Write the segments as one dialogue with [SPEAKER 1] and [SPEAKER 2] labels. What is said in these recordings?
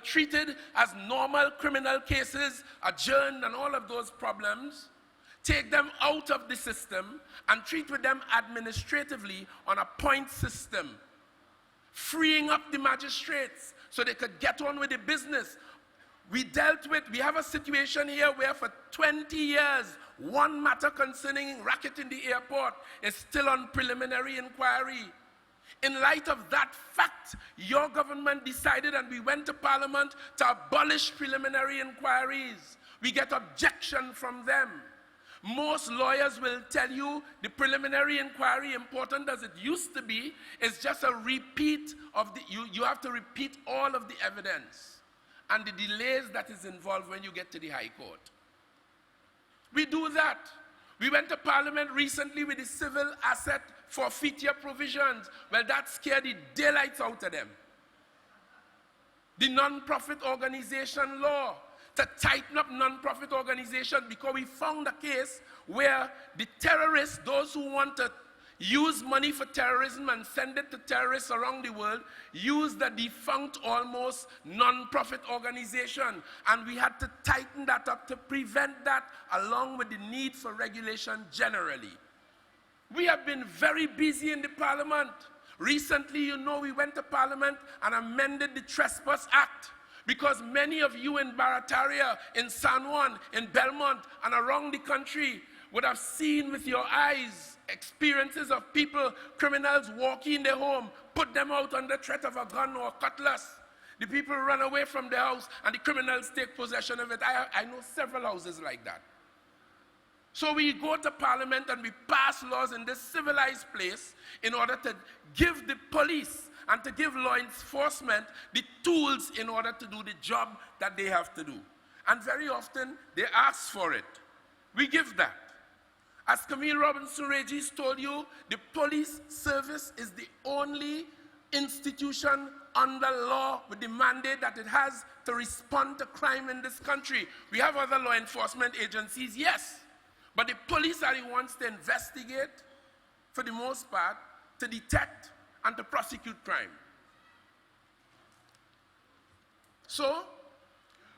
[SPEAKER 1] treated as normal criminal cases, adjourned and all of those problems, take them out of the system and treat with them administratively on a point system, freeing up the magistrates so they could get on with the business. We have a situation here where for 20 years, one matter concerning racket in the airport is still on preliminary inquiry. In light of that fact, your government decided, and we went to Parliament, to abolish preliminary inquiries. We get objection from them. Most lawyers will tell you the preliminary inquiry, important as it used to be, is just a repeat of you have to repeat all of the evidence and the delays that is involved when you get to the High Court. We do that. We went to Parliament recently with the civil asset forfeiture provisions. Well, that scared the daylights out of them. The non-profit organization law, to tighten up non-profit organization, because we found a case where the terrorists, those who want to use money for terrorism and send it to terrorists around the world, use the defunct almost non-profit organization. And we had to tighten that up to prevent that, along with the need for regulation generally. We have been very busy in the Parliament. Recently, you know, we went to Parliament and amended the Trespass Act, because many of you in Barataria, in San Juan, in Belmont, and around the country would have seen with your eyes experiences of people, criminals walking in their home, put them out under threat of a gun or a cutlass. The people run away from their house and the criminals take possession of it. I know several houses like that. So we go to Parliament and we pass laws in this civilized place in order to give the police and to give law enforcement the tools in order to do the job that they have to do. And very often, they ask for it. We give that. As Camille Robinson-Regis told you, the police service is the only institution under law with the mandate that it has to respond to crime in this country. We have other law enforcement agencies, yes, but the police are the ones to investigate, for the most part, to detect and to prosecute crime. So,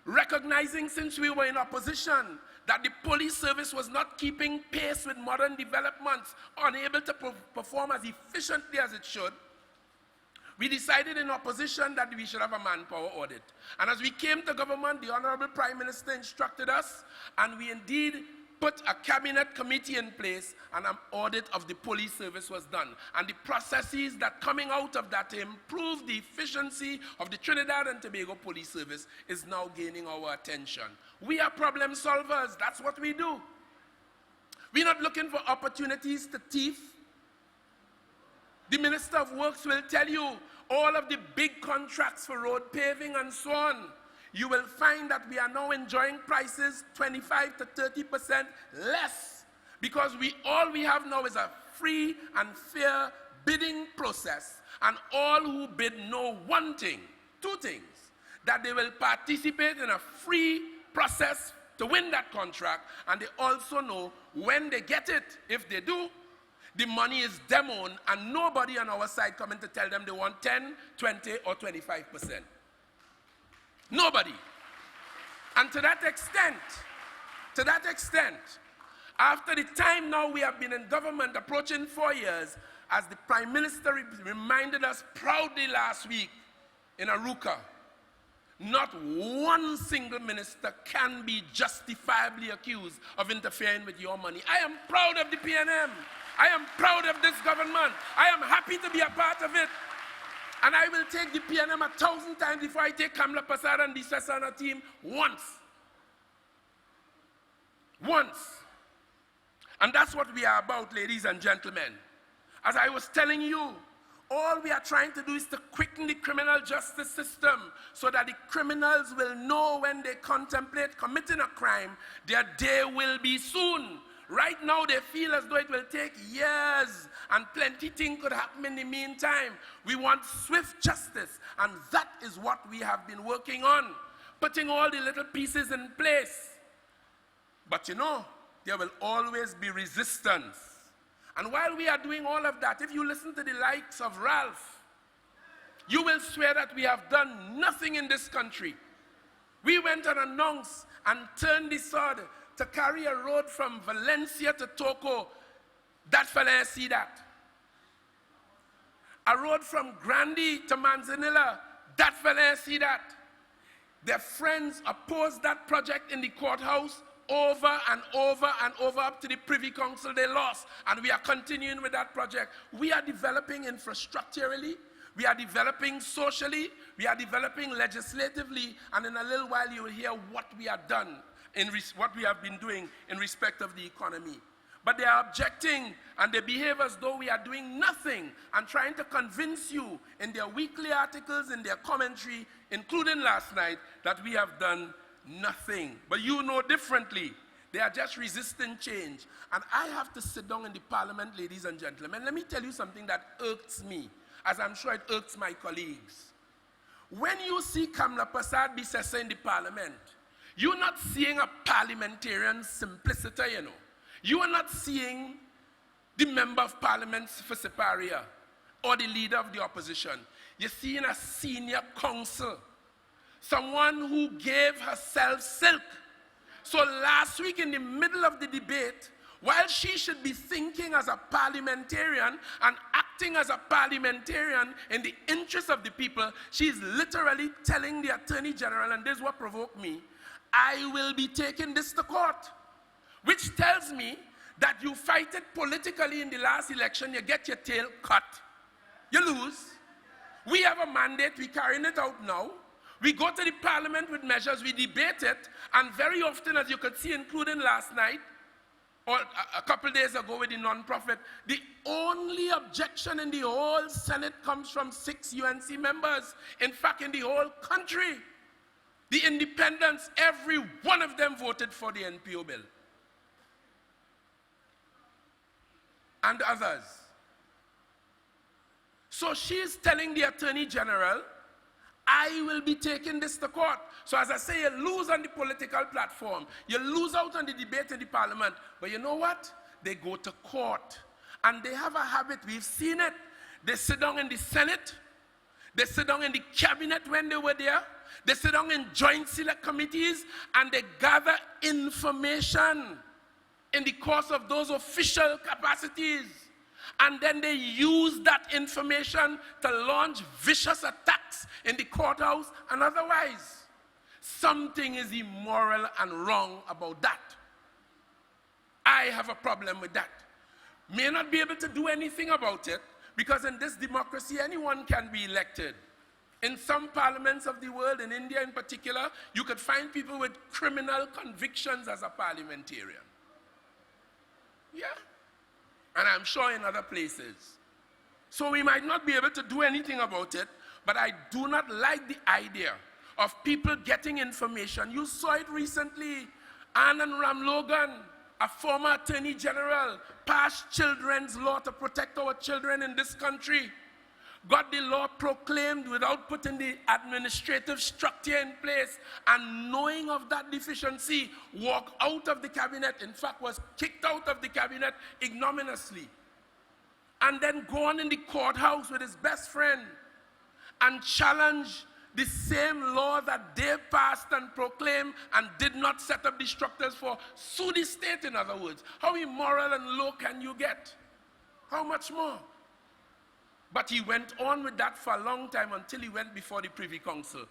[SPEAKER 1] recognizing, since we were in opposition, that the police service was not keeping pace with modern developments, unable to perform as efficiently as it should, we decided in opposition that we should have a manpower audit. And as we came to government, the Honorable Prime Minister instructed us, and we indeed put a cabinet committee in place, and an audit of the police service was done. And the processes that coming out of that to improve the efficiency of the Trinidad and Tobago police service is now gaining our attention. We are problem solvers. That's what we do. We're not looking for opportunities to thief. The Minister of Works will tell you all of the big contracts for road paving and so on. You will find that we are now enjoying prices 25 to 30% less, because all we have now is a free and fair bidding process, and all who bid know one thing, two things: that they will participate in a free process to win that contract, and they also know when they get it, if they do, the money is them own, and nobody on our side coming to tell them they want 10, 20, or 25%. Nobody. And to that extent, after the time now we have been in government approaching 4 years, as the Prime Minister reminded us proudly last week in Aruka, not one single minister can be justifiably accused of interfering with your money. I am proud of the PNM. I am proud of this government. I am happy to be a part of it. And I will take the PNM 1,000 times before I take Kamla Pasad and the Sesana team once. Once. And that's what we are about, ladies and gentlemen. As I was telling you, all we are trying to do is to quicken the criminal justice system so that the criminals will know when they contemplate committing a crime, their day will be soon. Right now, they feel as though it will take years and plenty things could happen in the meantime. We want swift justice, and that is what we have been working on, putting all the little pieces in place. But you know, there will always be resistance. And while we are doing all of that, if you listen to the likes of Ralph You will swear that we have done nothing in this country. We went and announced and turned the sword to carry a road from Valencia to Toco. That fella see that. A road from Grandi to Manzanilla. That fella see that. Their friends opposed that project in the courthouse over and over and over up to the Privy Council. They lost. And we are continuing with that project. We are developing infrastructurally. We are developing socially. We are developing legislatively. And in a little while you will hear what we have done, what we have been doing in respect of the economy. But they are objecting and they behave as though we are doing nothing and trying to convince you in their weekly articles, in their commentary, including last night, that we have done nothing. But you know differently. They are just resisting change. And I have to sit down in the parliament, ladies and gentlemen. Let me tell you something that irks me, as I'm sure it irks my colleagues. When you see Kamla Prasad Bisesa in the parliament, you're not seeing a parliamentarian simplicity, you know. You are not seeing the member of parliament for Barataria or the leader of the opposition. You're seeing a senior counsel, someone who gave herself silk. So last week in the middle of the debate, while she should be thinking as a parliamentarian and acting as a parliamentarian in the interest of the people, she's literally telling the Attorney General, and this is what provoked me, I will be taking this to court. Which tells me that you fight it politically in the last election, you get your tail cut. You lose. We have a mandate, we're carrying it out now. We go to the parliament with measures, we debate it, and very often, as you could see, including last night, or a couple days ago with the non-profit, the only objection in the whole Senate comes from 6 UNC members. In fact, in the whole country, the independents, every one of them voted for the NPO bill. And others. So she's telling the Attorney General, I will be taking this to court. So as I say, you lose on the political platform. You lose out on the debate in the parliament. But you know what? They go to court. And they have a habit, we've seen it. They sit down in the Senate. They sit down in the cabinet when they were there. They sit down in joint select committees and they gather information in the course of those official capacities. And then they use that information to launch vicious attacks in the courthouse and otherwise. Something is immoral and wrong about that. I have a problem with that. May not be able to do anything about it because in this democracy, anyone can be elected. In some parliaments of the world, in India in particular, you could find people with criminal convictions as a parliamentarian. Yeah. And I'm sure in other places. So we might not be able to do anything about it, but I do not like the idea of people getting information. You saw it recently. Anand Ramlogan, a former Attorney General, passed children's law to protect our children in this country. Got the law proclaimed without putting the administrative structure in place, and knowing of that deficiency, walked out of the cabinet, in fact was kicked out of the cabinet ignominiously, and then go on in the courthouse with his best friend and challenge the same law that they passed and proclaimed and did not set up the structures for. Sue the state, in other words. How immoral and low can you get? How much more? But he went on with that for a long time until he went before the Privy Council.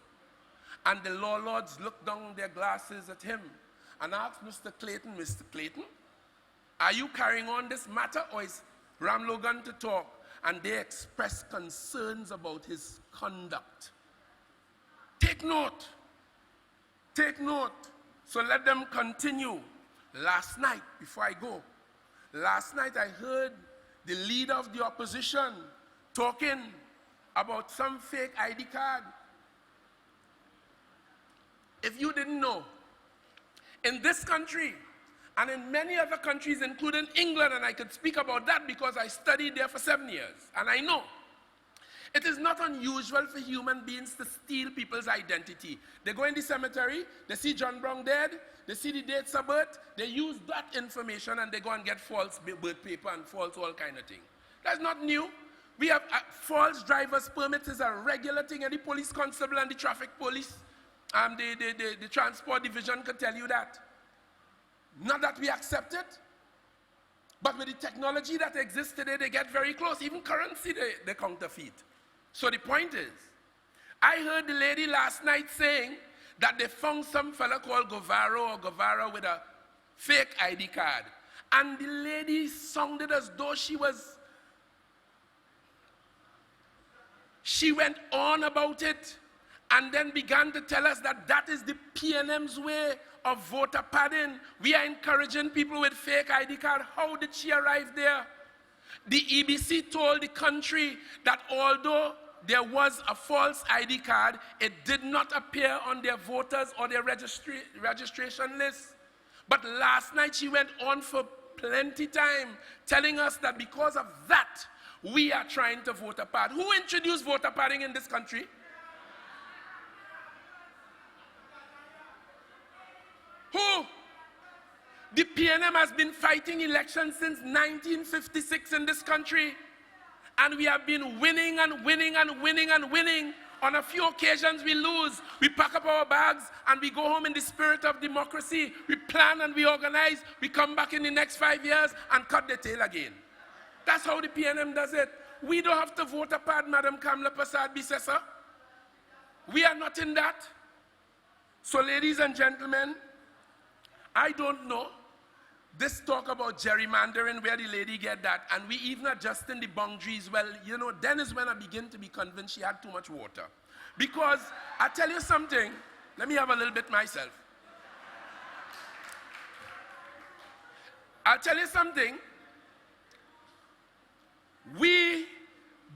[SPEAKER 1] And the law lords looked down their glasses at him and asked Mr. Clayton, are you carrying on this matter or is Ramlogan to talk? And they expressed concerns about his conduct. Take note. Take note. So let them continue. Last night, before I go, last night I heard the leader of the opposition talking about some fake ID card. If you didn't know, in this country and in many other countries, including England, and I could speak about that because I studied there for 7 years, and I know, it is not unusual for human beings to steal people's identity. They go in the cemetery, they see John Brown dead, they see the dates of birth, they use that information and they go and get false birth paper and false all kind of thing. That's not new. We have false driver's permits is a regular thing, and the police constable and the traffic police, the transport division can tell you that. Not that we accept it, but with the technology that exists today, they get very close. Even currency, they counterfeit. So the point is, I heard the lady last night saying that they found some fella called Guevara with a fake ID card. And the lady sounded as though she went on about it and then began to tell us that that is the PNM's way of voter padding. We are encouraging people with fake ID card. How did she arrive there? The EBC told the country that although there was a false ID card, it did not appear on their voters or their registration list. But last night she went on for plenty time telling us that because of that, we are trying to voter pad. Who introduced voter padding in this country? Who? The PNM has been fighting elections since 1956 in this country. And we have been winning and winning and winning and winning. On a few occasions we lose. We pack up our bags and we go home in the spirit of democracy. We plan and we organize. We come back in the next 5 years and cut the tail again. That's how the PNM does it. We don't have to vote apart, Madam Kamla Prasad Bisesa. We are not in that. So ladies and gentlemen, I don't know. This talk about gerrymandering, where the lady get that, and we even adjusting the boundaries, well, you know, then is when I begin to be convinced she had too much water. Because I tell you something, let me have a little bit myself. I'll tell you something, we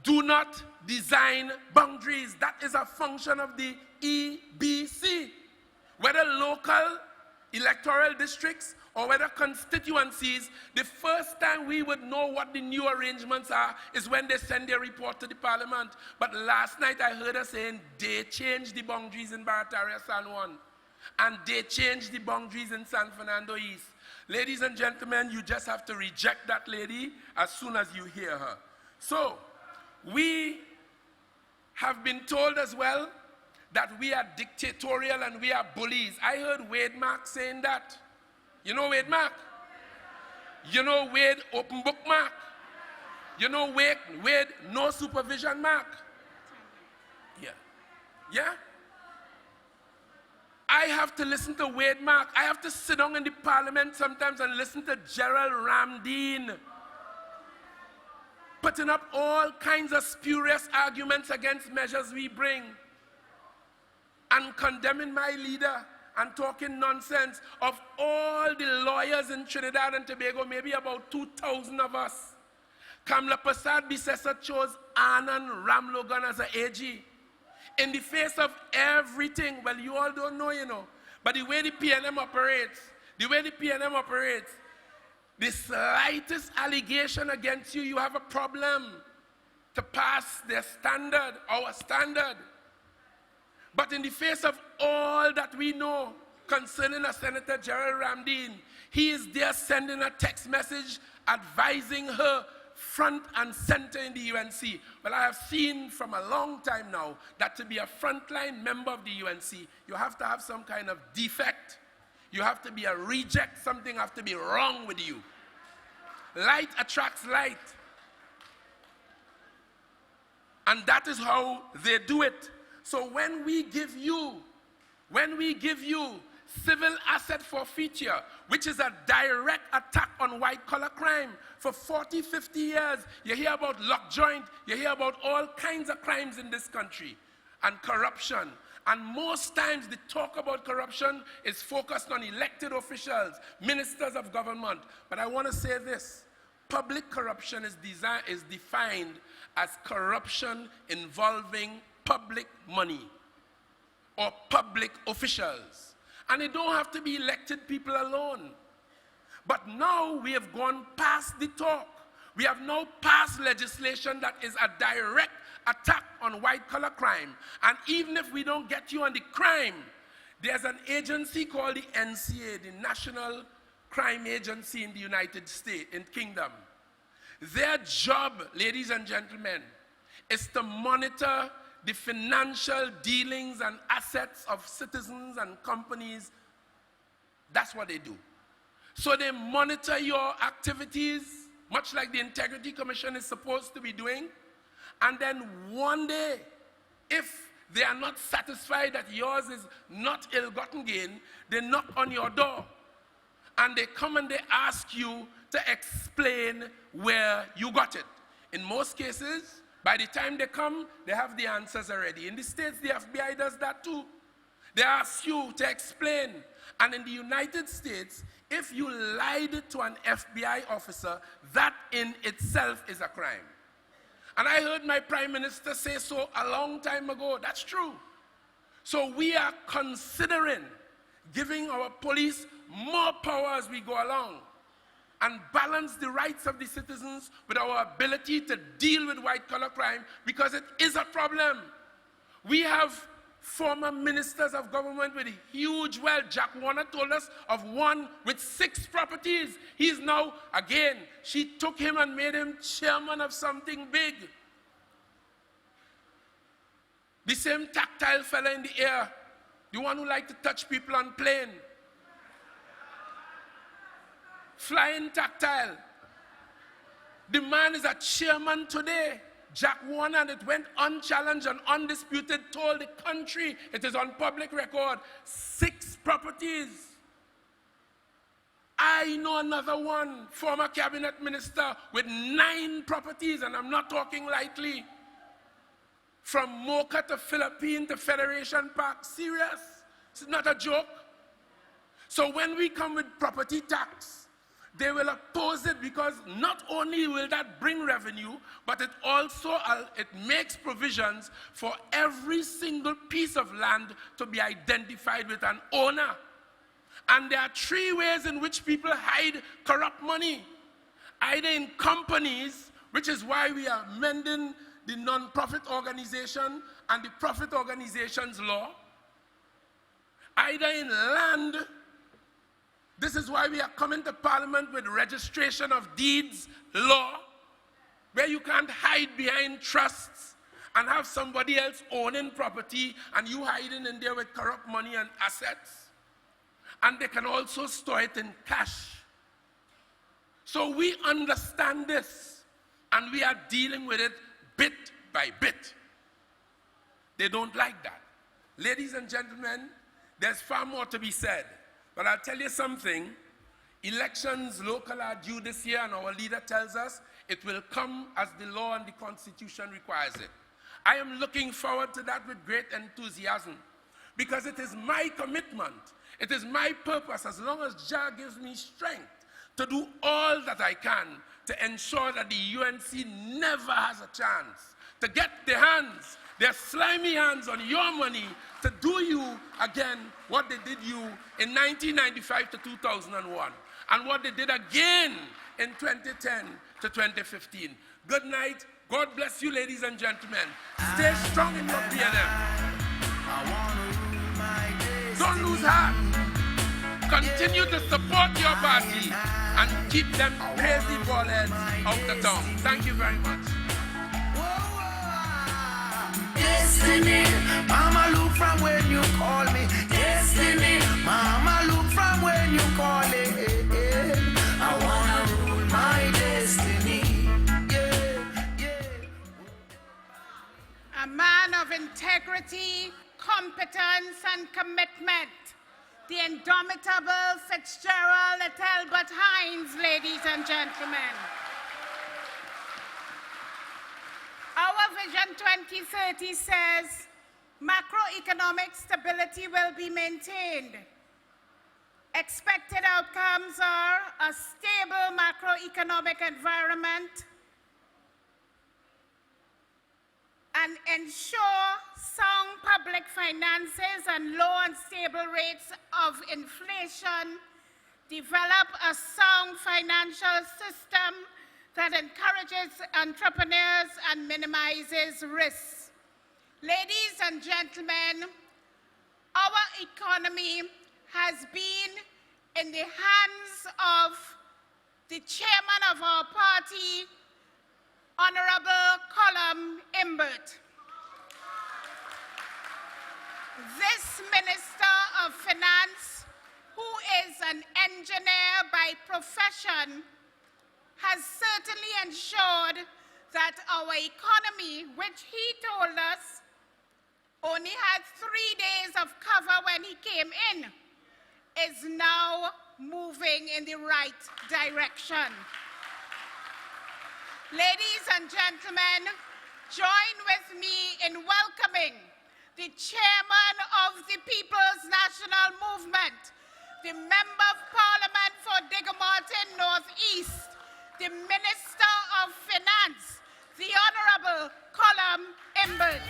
[SPEAKER 1] do not design boundaries. That is a function of the EBC. Whether local electoral districts or whether constituencies, the first time we would know what the new arrangements are is when they send their report to the parliament. But last night I heard her saying they changed the boundaries in Barataria, San Juan, and they changed the boundaries in San Fernando East. Ladies and gentlemen, you just have to reject that lady as soon as you hear her. So, we have been told as well that we are dictatorial and we are bullies. I heard Wade Mark saying that. You know Wade Mark? You know Wade Open Book Mark? You know Wade No Supervision Mark? Yeah. Yeah? I have to listen to Wade Mark. I have to sit down in the parliament sometimes and listen to Gerald Ramdeen putting up all kinds of spurious arguments against measures we bring and condemning my leader and talking nonsense. Of all the lawyers in Trinidad and Tobago, maybe about 2,000 of us, Kamla Prasad Bisesa chose Anand Ramlogan as an AG. In the face of everything, well, you all don't know, you know, but the way the PNM operates, the slightest allegation against you, you have a problem to pass their standard, our standard. But in the face of all that we know concerning a Senator Gerald Ramdeen, he is there sending a text message advising her front and center in the UNC. Well, I have seen from a long time now that to be a frontline member of the UNC, you have to have some kind of defect. You have to be a reject. Something has to be wrong with you. Light attracts light. And that is how they do it. So when we give you civil asset forfeiture, which is a direct attack on white-collar crime, for 40, 50 years, you hear about lock joint, you hear about all kinds of crimes in this country, and corruption. And most times the talk about corruption is focused on elected officials, ministers of government. But I want to say this, public corruption is defined as corruption involving public money or public officials. And it don't have to be elected people alone. But now we have gone past the talk. We have now passed legislation that is a direct attack on white-collar crime. And even if we don't get you on the crime, there's an agency called the NCA, the National Crime Agency in the United States, in Kingdom. Their job, ladies and gentlemen, is to monitor the financial dealings and assets of citizens and companies. That's what they do. So they monitor your activities, much like the Integrity Commission is supposed to be doing. And then one day, if they are not satisfied that yours is not ill-gotten gain, they knock on your door. And they come and they ask you to explain where you got it. In most cases, by the time they come, they have the answers already. In the States, the FBI does that too. They ask you to explain. And in the United States, if you lied to an FBI officer, that in itself is a crime. And I heard my Prime Minister say so a long time ago. That's true. So we are considering giving our police more power as we go along and balance the rights of the citizens with our ability to deal with white-collar crime, because it is a problem. We have former ministers of government with huge wealth. Jack Warner told us of one with 6 properties. He's now, again, she took him and made him chairman of something big. The same tactile fella in the air, the one who liked to touch people on plane. Flying tactile. The man is a chairman today. Jack Warner, and it went unchallenged and undisputed, told the country, it is on public record, 6 properties. I know another one, former cabinet minister with 9 properties, and I'm not talking lightly. From Mocha to Philippine to Federation Park, serious. It's not a joke. So when we come with property tax, they will oppose it, because not only will that bring revenue, but it also it makes provisions for every single piece of land to be identified with an owner. And there are 3 ways in which people hide corrupt money. Either in companies, which is why we are amending the non-profit organization and the profit organizations law. Either in land. This is why we are coming to Parliament with registration of deeds law, where you can't hide behind trusts and have somebody else owning property and you hiding in there with corrupt money and assets. And they can also store it in cash. So we understand this, and we are dealing with it bit by bit. They don't like that. Ladies and gentlemen, there's far more to be said. But I'll tell you something, elections local are due this year, and our leader tells us it will come as the law and the Constitution requires it. I am looking forward to that with great enthusiasm, because it is my commitment, it is my purpose, as long as Jah gives me strength, to do all that I can to ensure that the UNC never has a chance to get their slimy hands on your money to do you again what they did you in 1995 to 2001, and what they did again in 2010 to 2015. Good night. God bless you, ladies and gentlemen. Stay strong in your PLM. Don't lose heart. Continue to support your party and keep them crazy ballheads out the town. Thank you very much.
[SPEAKER 2] Destiny, Mama, look from when you call me. Destiny, Mama, look from when you call it. I wanna rule my destiny.
[SPEAKER 3] A man of integrity, competence, and commitment. The indomitable Fitzgerald et Albert Hines, ladies and gentlemen. Our Vision 2030 says macroeconomic stability will be maintained. Expected outcomes are a stable macroeconomic environment and ensure sound public finances and low and stable rates of inflation, develop a sound financial system that encourages entrepreneurs and minimizes risks. Ladies and gentlemen, our economy has been in the hands of the chairman of our party, Honorable Colum Imbert. This Minister of Finance, who is an engineer by profession, has certainly ensured that our economy, which he told us only had 3 days of cover when he came in, is now moving in the right direction. Ladies and gentlemen, join with me in welcoming the Chairman of the People's National Movement, the Member of Parliament for Digamartin North East, the Minister of Finance, the Honorable Colum Imbert.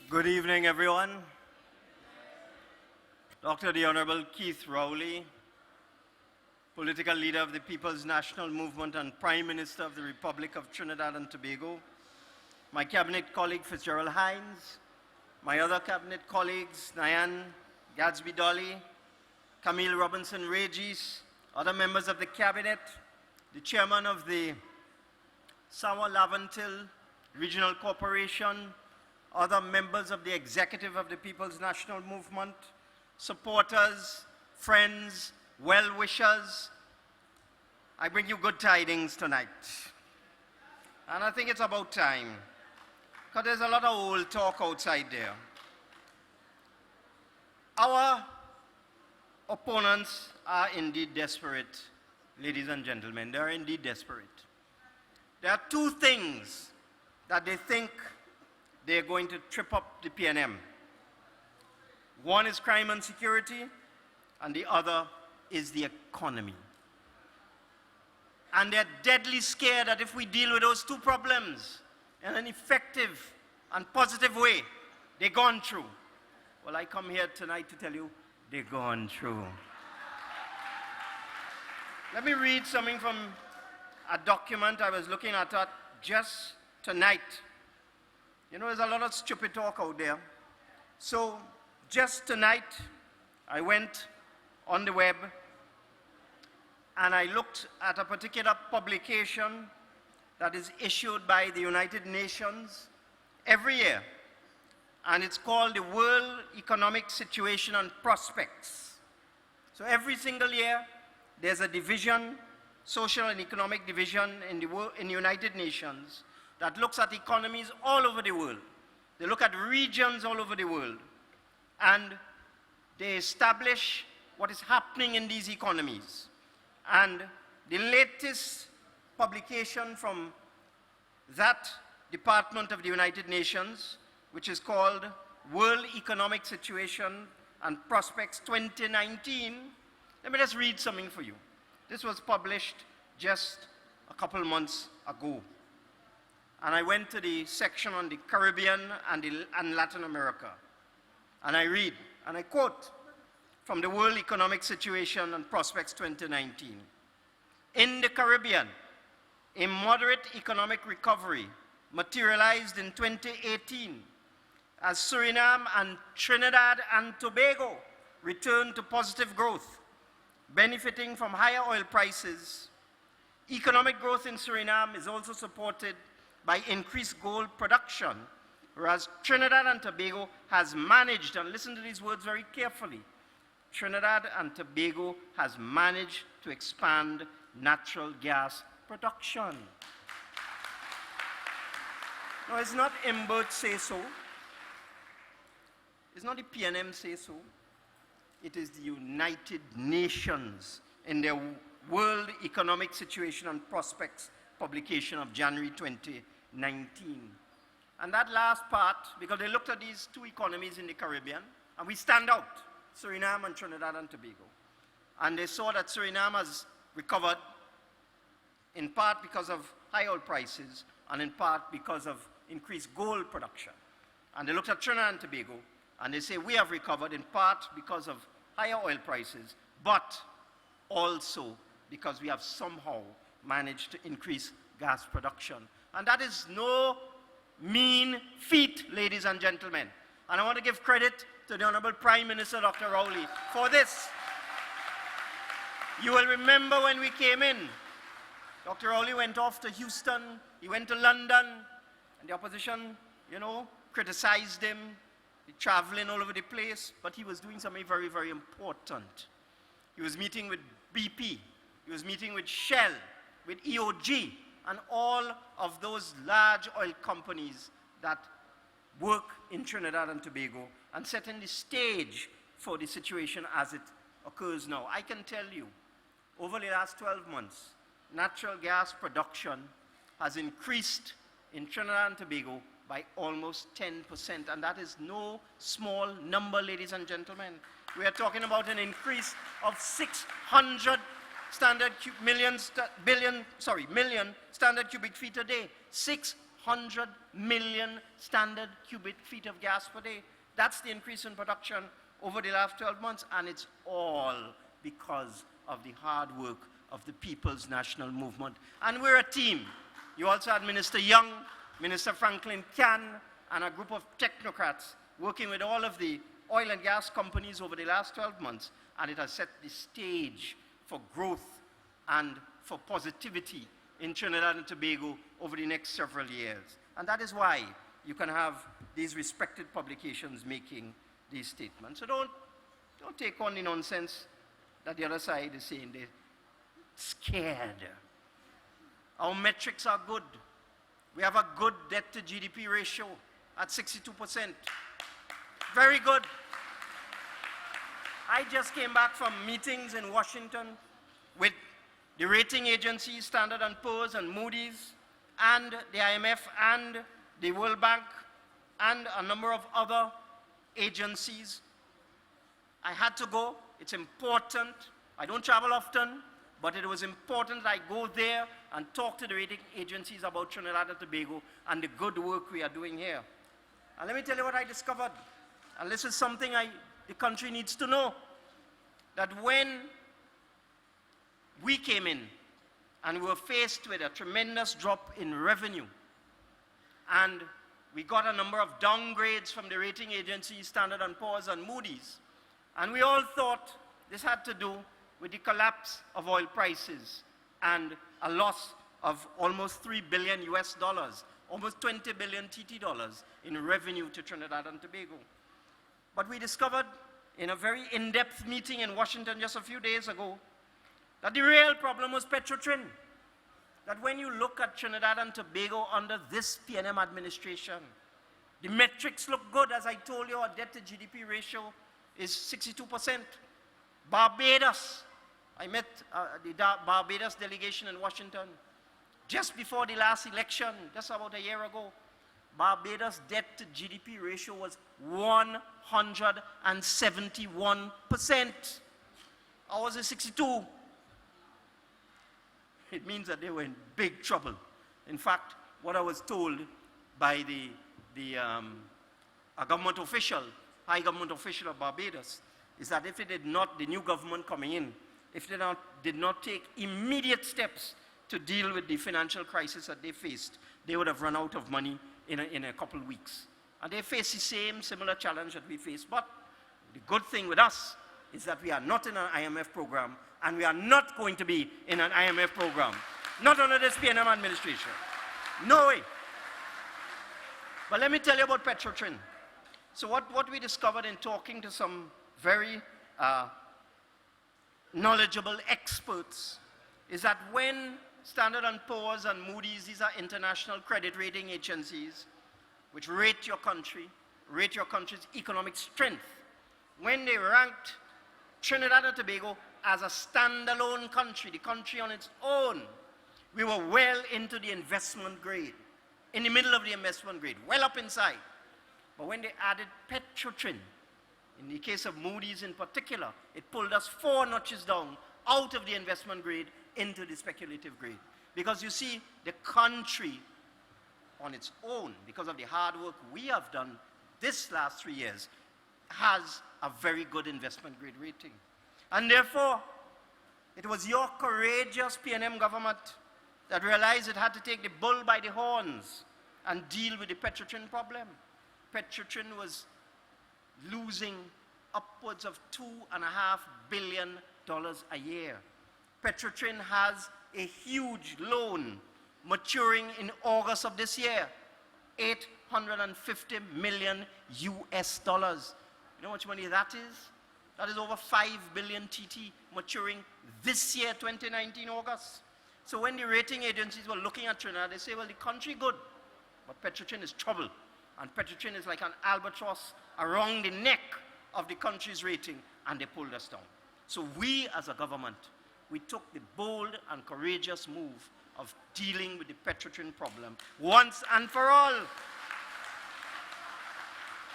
[SPEAKER 4] Good evening, everyone. Dr. the Honorable Keith Rowley, political leader of the People's National Movement and Prime Minister of the Republic of Trinidad and Tobago, my cabinet colleague Fitzgerald Hines, my other cabinet colleagues Nyan Gadsby Dolly, Camille Robinson Regis, other members of the cabinet, the chairman of the Sawa Laventil Regional Corporation, other members of the executive of the People's National Movement, supporters, friends, well-wishers, I bring you good tidings tonight. And I think it's about time, because there's a lot of old talk outside there. Our opponents are indeed desperate, ladies and gentlemen. They are indeed desperate. There are two things that they think they're going to trip up the PNM. One is crime and security, and the other is the economy. And they're deadly scared that if we deal with those two problems in an effective and positive way, they're gone through. Well, I come here tonight to tell you, they're gone through. Let me read something from a document I was looking at just tonight. You know, there's a lot of stupid talk out there. So just tonight, I went on the web and I looked at a particular publication that is issued by the United Nations every year. And it's called the World Economic Situation and Prospects. So every single year, there's a division, social and economic division in the United Nations that looks at economies all over the world. They look at regions all over the world. And they establish what is happening in these economies. And the latest publication from that department of the United Nations, which is called World Economic Situation and Prospects 2019, let me just read something for you. This was published just a couple months ago. And I went to the section on the Caribbean and Latin America. And I read, and I quote from the World Economic Situation and Prospects 2019. In the Caribbean, a moderate economic recovery materialized in 2018 as Suriname and Trinidad and Tobago returned to positive growth, benefiting from higher oil prices. Economic growth in Suriname is also supported by increased gold production, whereas Trinidad and Tobago has managed, and listen to these words very carefully, Trinidad and Tobago has managed to expand natural gas production. Now, it's not Imbert say so. It's not the PNM say so. It is the United Nations in their World Economic Situation and Prospects publication of January 2019. And that last part, because they looked at these two economies in the Caribbean, and we stand out, Suriname and Trinidad and Tobago. And they saw that Suriname has recovered in part because of high oil prices and in part because of increased gold production. And they looked at Trinidad and Tobago and they say we have recovered in part because of higher oil prices, but also because we have somehow managed to increase gas production. And that is no mean feat, ladies and gentlemen. And I want to give credit to the Honorable Prime Minister, Dr. Rowley, for this. You will remember when we came in, Dr. Rowley went off to Houston, he went to London, and the opposition, criticized him, traveling all over the place, but he was doing something very, very important. He was meeting with BP, he was meeting with Shell, with EOG, and all of those large oil companies that work in Trinidad and Tobago, and setting the stage for the situation as it occurs now. I can tell you, over the last 12 months, natural gas production has increased in Trinidad and Tobago by almost 10%, and that is no small number, ladies and gentlemen. We are talking about an increase of 600 million standard cubic feet a day. 600 million standard cubic feet of gas per day. That's the increase in production over the last 12 months, and it's all because of the hard work of the People's National Movement. And we're a team. You also had Minister Young, Minister Franklin Can, and a group of technocrats working with all of the oil and gas companies over the last 12 months, and it has set the stage for growth and for positivity in Trinidad and Tobago over the next several years. And that is why you can have these respected publications making these statements. So don't take on the nonsense that the other side is saying. They're scared. Our metrics are good. We have a good debt to GDP ratio at 62%. Very good. I just came back from meetings in Washington with the rating agencies, Standard & Poor's and Moody's, and the IMF and the World Bank, and a number of other agencies. I had to go. It's important. I don't travel often, but it was important that I go there and talk to the rating agencies about Trinidad and Tobago and the good work we are doing here. And let me tell you what I discovered. And this is something the country needs to know. That when we came in and we were faced with a tremendous drop in revenue, and we got a number of downgrades from the rating agencies, Standard & Poor's and Moody's, and we all thought this had to do with the collapse of oil prices and a loss of almost $3 billion US dollars, almost 20 billion TT dollars in revenue to Trinidad and Tobago. But we discovered in a very in-depth meeting in Washington just a few days ago that the real problem was Petrotrin. That when you look at Trinidad and Tobago under this PNM administration, the metrics look good. As I told you, our debt to GDP ratio is 62%. Barbados, I met the Barbados delegation in Washington just before the last election, just about a year ago. Barbados' debt to GDP ratio was 171%. Ours is 62. It means that they were in big trouble. In fact, what I was told by a government official, high government official of Barbados, is that if it did not, the new government coming in, if they did not take immediate steps to deal with the financial crisis that they faced, they would have run out of money in a couple of weeks. And they face the similar challenge that we face. But the good thing with us is that we are not in an IMF program, and we are not going to be in an IMF program. Not under this PNM administration. No way. But let me tell you about Petrotrin. So what we discovered in talking to some very knowledgeable experts is that when Standard & Poor's and Moody's, these are international credit rating agencies which rate your country's economic strength, when they ranked Trinidad and Tobago as a standalone country, the country on its own, we were well into the investment grade, in the middle of the investment grade, well up inside. But when they added Petrotrin, in the case of Moody's in particular, it pulled us 4 notches down out of the investment grade into the speculative grade. Because you see, the country on its own, because of the hard work we have done this last 3 years, has a very good investment grade rating. And therefore, It was your courageous PNM government that realized it had to take the bull by the horns and deal with the Petrotrin problem. Petrotrin was losing upwards of $2.5 billion a year. Petrotrin has a huge loan maturing in August of this year, $850 million US. You know how much money that is? That is over 5 billion TT maturing this year, 2019 August. So when the rating agencies were looking at Trinidad, they say, well, the country good, but Petrotrin is trouble. And Petrotrin is like an albatross around the neck of the country's rating, and they pulled us down. So we as a government, we took the bold and courageous move of dealing with the Petrotrin problem once and for all.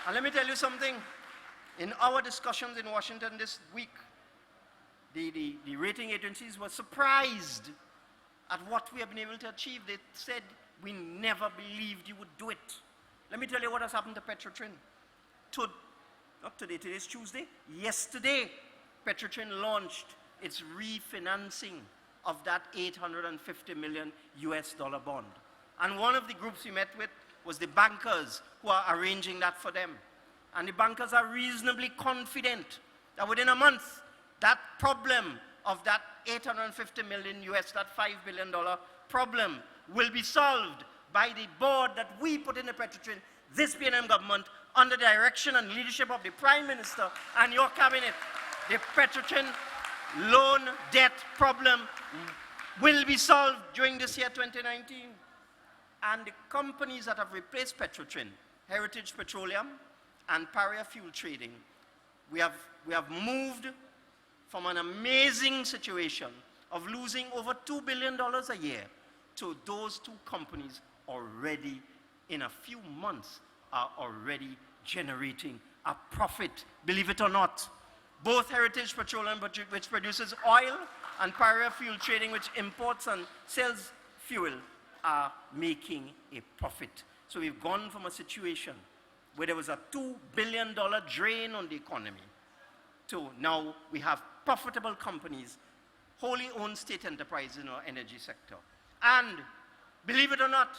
[SPEAKER 4] And let me tell you something. In our discussions in Washington this week, the rating agencies were surprised at what we have been able to achieve. They said, we never believed you would do it. Let me tell you what has happened to Petrotrin. Not today, today's Tuesday. Yesterday, Petrotrin launched its refinancing of that $850 million US bond. And one of the groups we met with was the bankers who are arranging that for them. And the bankers are reasonably confident that within a month, that problem of that $850 million US, that $5 billion problem will be solved by the board that we put in the Petrotrin, this PNM government, under the direction and leadership of the Prime Minister and your cabinet. The Petrotrin loan debt problem will be solved during this year, 2019. And the companies that have replaced Petrotrin, Heritage Petroleum and Barataria Fuel Trading, we have moved from an amazing situation of losing over $2 billion a year to those two companies already, in a few months, are already generating a profit, believe it or not. Both Heritage Petroleum, which produces oil, and Barataria Fuel Trading, which imports and sells fuel, are making a profit. So we've gone from a situation where there was a $2 billion drain on the economy to now we have profitable companies, wholly owned state enterprises in our energy sector. And believe it or not,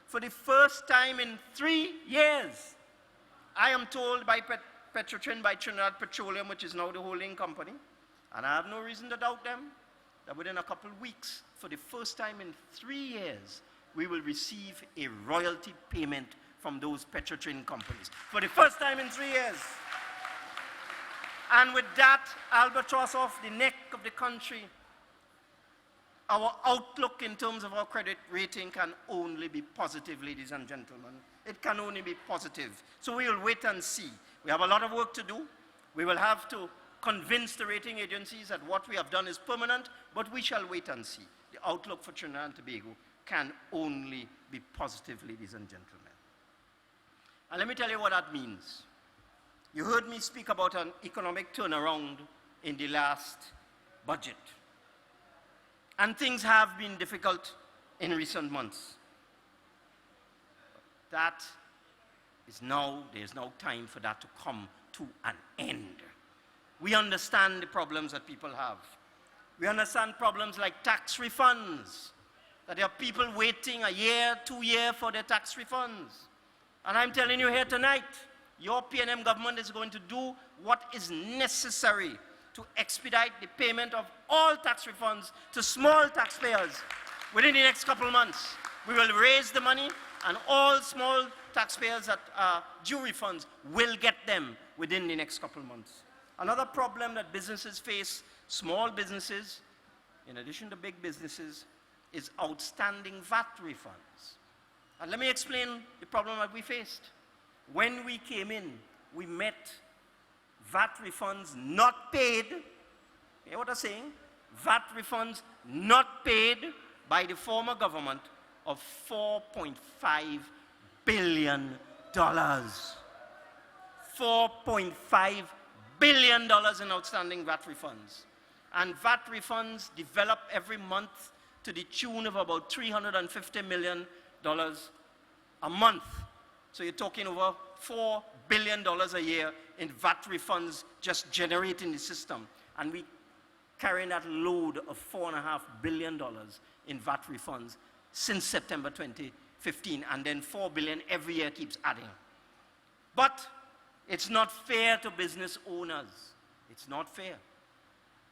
[SPEAKER 4] for the first time in 3 years, I am told by Petrotrin, by Trinidad Petroleum, which is now the holding company, and I have no reason to doubt them, that within a couple of weeks, for the first time in 3 years, we will receive a royalty payment from those Petrotrin companies. For the first time in 3 years. And with that albatross off the neck of the country, our outlook in terms of our credit rating can only be positive, ladies and gentlemen. It can only be positive. So we will wait and see. We have a lot of work to do. We will have to convince the rating agencies that what we have done is permanent, but we shall wait and see. The outlook for Trinidad and Tobago can only be positive, ladies and gentlemen. And let me tell you what that means. You heard me speak about an economic turnaround in the last budget. And things have been difficult in recent months. That is now, there's now time for that to come to an end. We understand the problems that people have. We understand problems like tax refunds, that there are people waiting a year, 2 years for their tax refunds. And I'm telling you here tonight, your PNM government is going to do what is necessary to expedite the payment of all tax refunds to small taxpayers within the next couple of months. We will raise the money, and all small taxpayers that are due refunds will get them within the next couple of months. Another problem that businesses face, small businesses, in addition to big businesses, is outstanding VAT refunds. And let me explain the problem that we faced. When we came in, we met VAT refunds not paid. You hear what I'm saying? VAT refunds not paid by the former government of $4.5 billion. $4.5 billion in outstanding VAT refunds. And VAT refunds develop every month to the tune of about $350 million a month. So you're talking over $4 billion a year in VAT refunds just generating the system. And we carrying that load of $4.5 billion in VAT refunds since September 2015, and then $4 billion every year keeps adding. But it's not fair to business owners. It's not fair,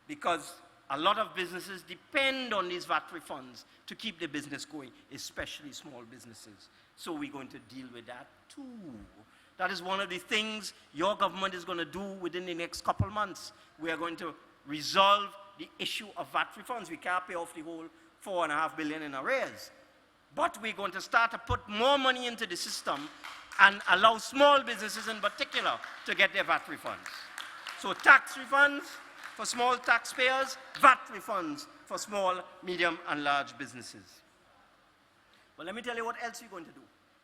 [SPEAKER 4] because a lot of businesses depend on these VAT refunds to keep the business going, especially small businesses. So we're going to deal with that too. That is one of the things your government is going to do within the next couple months. We are going to resolve the issue of VAT refunds. We can't pay off the whole $4.5 billion in arrears. But we're going to start to put more money into the system and allow small businesses in particular to get their VAT refunds. So tax refunds for small taxpayers, VAT refunds for small, medium, and large businesses. But let me tell you what else we're going to do.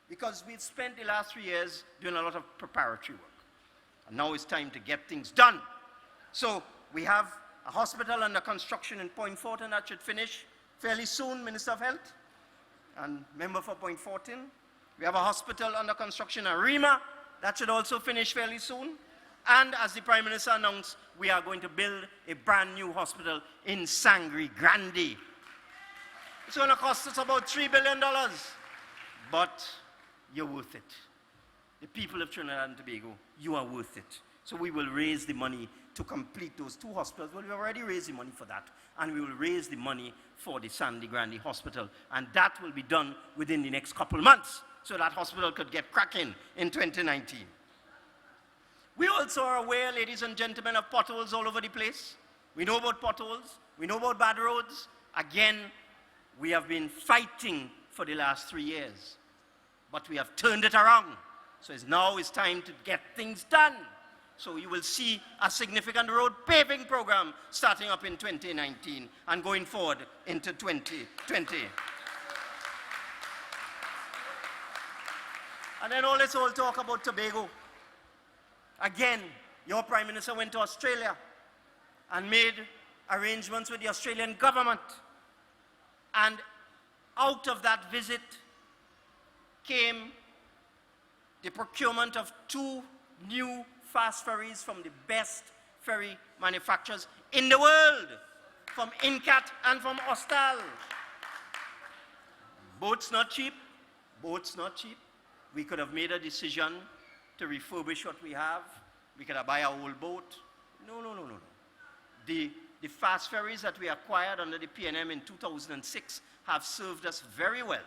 [SPEAKER 4] Because we've spent the last 3 years doing a lot of preparatory work. And now it's time to get things done. So we have a hospital under construction in Point Fortin that should finish fairly soon, Minister of Health and member for Point Fortin. We have a hospital under construction at Rima that should also finish fairly soon. And as the Prime Minister announced, we are going to build a brand new hospital in Sangre Grande. It's going to cost us about $3 billion, but you're worth it. The people of Trinidad and Tobago, you are worth it. So we will raise the money to complete those 2 hospitals. Well, we've already raised the money for that, and we will raise the money for the Sangre Grande Hospital, and that will be done within the next couple of months, so that hospital could get cracking in 2019. We also are aware, ladies and gentlemen, of potholes all over the place. We know about potholes. We know about bad roads. Again, we have been fighting for the last 3 years, but we have turned it around. So now it's time to get things done. So you will see a significant road paving program starting up in 2019 and going forward into 2020. And then let's all talk about Tobago. Again, your Prime Minister went to Australia and made arrangements with the Australian government. And out of that visit came the procurement of 2 new fast ferries from the best ferry manufacturers in the world, from Incat and from Austal. Boats not cheap, boats not cheap. We could have made a decision to refurbish what we have. We could have buy a whole boat. No. The fast ferries that we acquired under the PNM in 2006 have served us very well.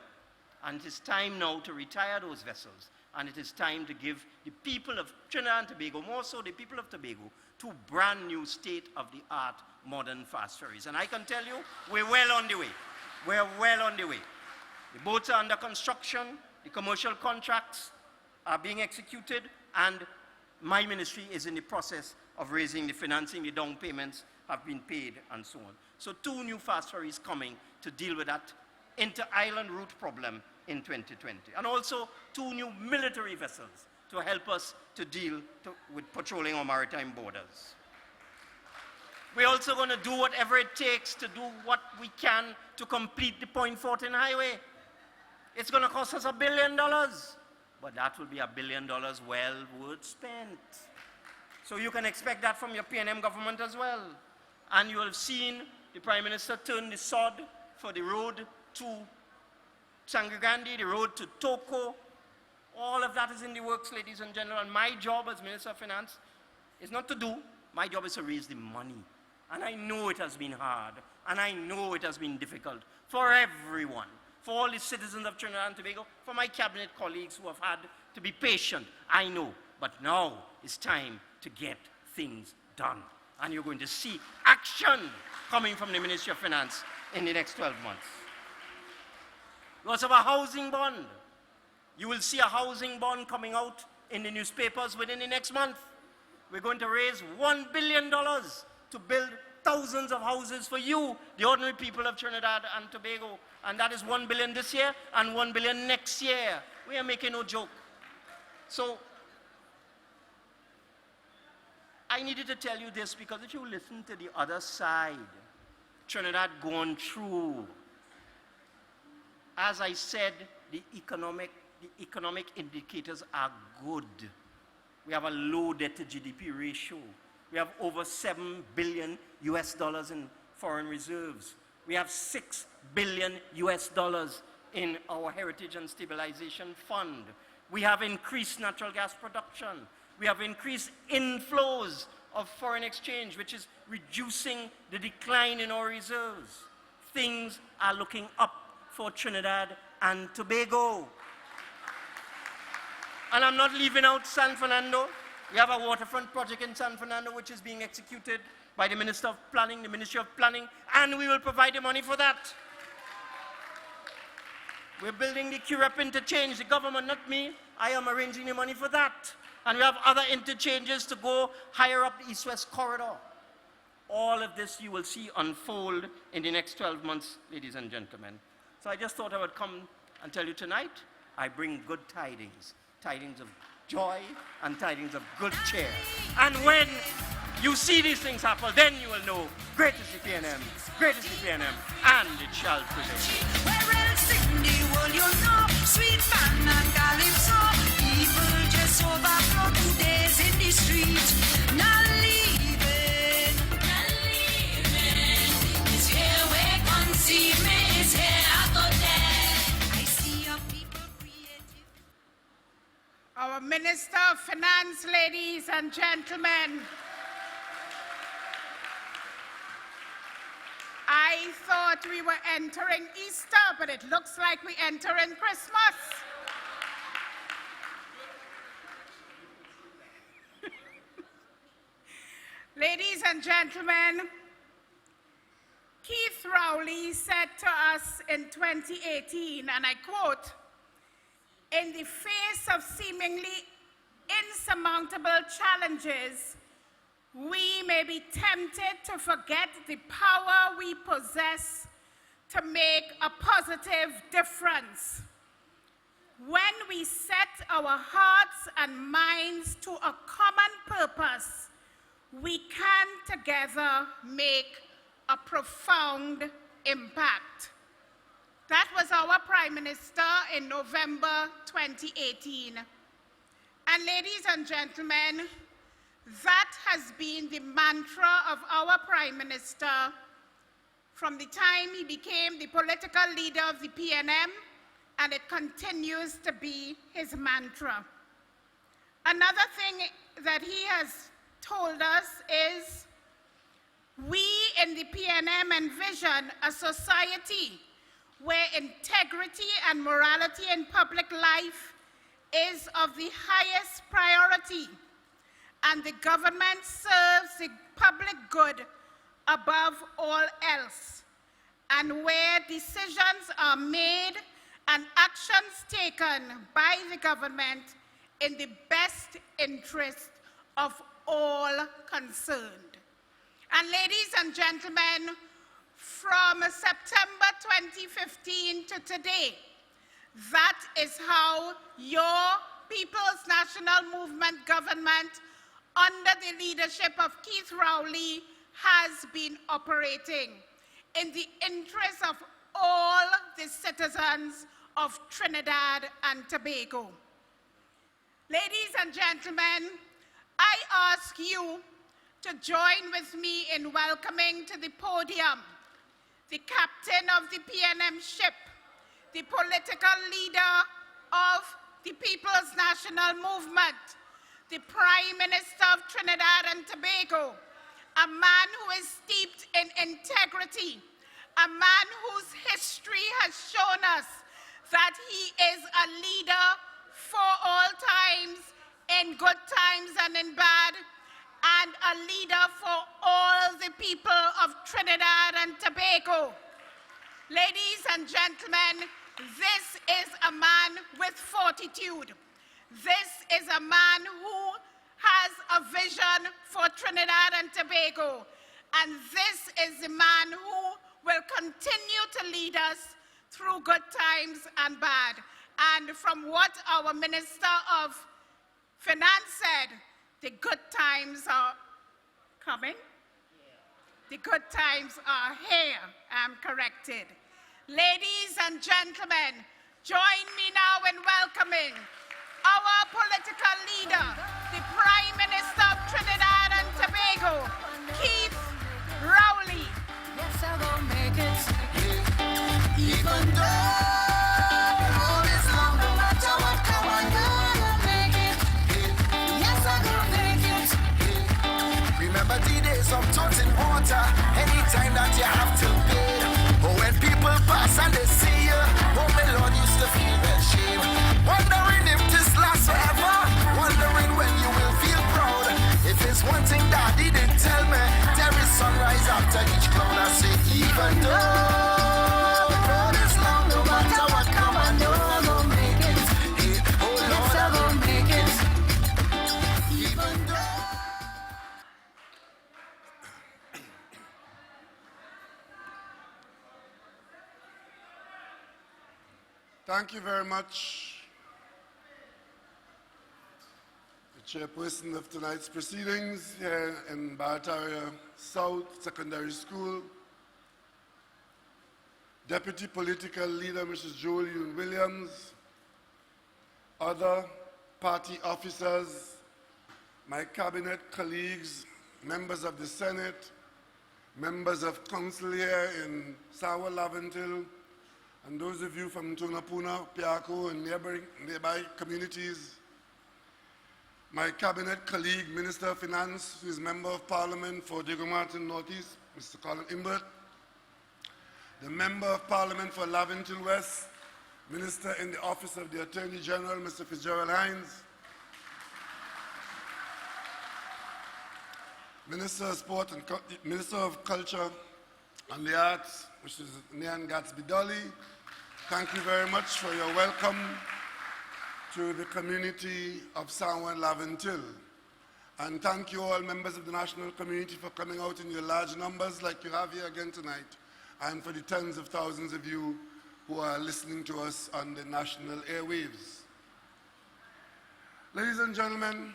[SPEAKER 4] And it is time now to retire those vessels. And it is time to give the people of Trinidad and Tobago, more so the people of Tobago, 2 brand new state-of-the-art modern fast ferries. And I can tell you, we're well on the way. We're well on the way. The boats are under construction, the commercial contracts are being executed, and my ministry is in the process of raising the financing. The down payments have been paid and so on. So 2 new fast ferries coming to deal with that inter-island route problem in 2020. And also 2 new military vessels to help us to deal with patrolling our maritime borders. We're also going to do whatever it takes to do what we can to complete the Point Fortin Highway. It's going to cost us $1 billion, but that will be $1 billion well worth spent. So you can expect that from your PNM government as well. And you have seen the Prime Minister turn the sod for the road to Sangre Grande, the road to Toko. All of that is in the works, ladies and gentlemen. My job as Minister of Finance is not to do. My job is to raise the money. And I know it has been hard. And I know it has been difficult for everyone, for all the citizens of Trinidad and Tobago, for my cabinet colleagues who have had to be patient. I know. But now it's time to get things done. And you're going to see action coming from the Ministry of Finance in the next 12 months. We also have a housing bond. You will see a housing bond coming out in the newspapers within the next month. We're going to raise $1 billion to build thousands of houses for you, the ordinary people of Trinidad and Tobago. And that is $1 billion this year and $1 billion next year. We are making no joke. So I needed to tell you this because if you listen to the other side, Trinidad gone through, as I said, the economic indicators are good. We have a low debt to GDP ratio. We have over 7 billion US dollars in foreign reserves. We have 6 billion US dollars in our Heritage and Stabilization Fund. We have increased natural gas production. We have increased inflows of foreign exchange, which is reducing the decline in our reserves. Things are looking up for Trinidad and Tobago. And I'm not leaving out San Fernando. We have a waterfront project in San Fernando which is being executed by the Minister of Planning, the Ministry of Planning, and we will provide the money for that. We're building the Curep interchange, the government, not me. I am arranging the money for that. And we have other interchanges to go higher up the East-West corridor. All of this you will see unfold in the next 12 months, ladies and gentlemen. So I just thought I would come and tell you tonight, I bring good tidings, tidings of joy and tidings of good cheer. And when you see these things happen, then you will know, great is the PNM, great is the PNM, and it shall prevail.
[SPEAKER 2] Where else in the world you know? Sweet fun and calypso. People just overflow 2 days in the street. Not leaving. Not leaving. It's here where conceive me. It's here I go there. I see your people creative.
[SPEAKER 3] Our Minister of Finance, ladies and gentlemen. I thought we were entering Easter, but it looks like we're entering Christmas. Ladies and gentlemen, Keith Rowley said to us in 2018, and I quote, "In the face of seemingly insurmountable challenges, we may be tempted to forget the power we possess to make a positive difference. When we set our hearts and minds to a common purpose, we can together make a profound impact." That was our Prime Minister in November 2018. And ladies and gentlemen, that has been the mantra of our Prime Minister from the time he became the political leader of the PNM, and it continues to be his mantra. Another thing that he has told us is, we in the PNM envision a society where integrity and morality in public life is of the highest priority, and the government serves the public good above all else, and where decisions are made and actions taken by the government in the best interest of all concerned. And ladies and gentlemen, from September 2015 to today, that is how your People's National Movement government under the leadership of Keith Rowley has been operating in the interest of all the citizens of Trinidad and Tobago. Ladies and gentlemen, I ask you to join with me in welcoming to the podium the captain of the PNM ship, the political leader of the People's National Movement, the Prime Minister of Trinidad and Tobago, a man who is steeped in integrity, a man whose history has shown us that he is a leader for all times, in good times and in bad, and a leader for all the people of Trinidad and Tobago. Ladies and gentlemen, this is a man with fortitude. This is a man who has a vision for Trinidad and Tobago. And this is the man who will continue to lead us through good times and bad. And from what our Minister of Finance said, the good times are coming. The good times are here. I'm corrected. Ladies and gentlemen, join me now in welcoming our political leader, the Prime Minister of Trinidad and Tobago,
[SPEAKER 2] days of toots in water, anytime that you have to pay. But when people pass and they see you, oh my Lord, used to feel that shame. Wondering if this lasts forever, wondering when you will feel proud. If it's one thing that he didn't tell me, there is sunrise after each cloud. I say, even though the road is long, no matter what come, I know I'm gonna make it. Yeah, oh Lord, I'm gonna make it. Even though.
[SPEAKER 5] Thank you very much, the chairperson of tonight's proceedings here in Barataria South Secondary School, Deputy Political Leader Mrs. Julian Williams, other party officers, my cabinet colleagues, members of the Senate, members of council here in Sawa Laventille, and those of you from Tunapuna, Piako, and nearby communities, my cabinet colleague, Minister of Finance, who is Member of Parliament for Diego Martin Northeast, Mr. Colin Imbert, the Member of Parliament for Laventille West, Minister in the Office of the Attorney General, Mr. Fitzgerald Hines, Minister of Sport and Minister of Culture and the Arts, which is Nian Gatsby Dolly. Thank you very much for your welcome to the community of Sawa Laventille. And thank you all members of the national community for coming out in your large numbers like you have here again tonight, and for the tens of thousands of you who are listening to us on the national airwaves. Ladies and gentlemen,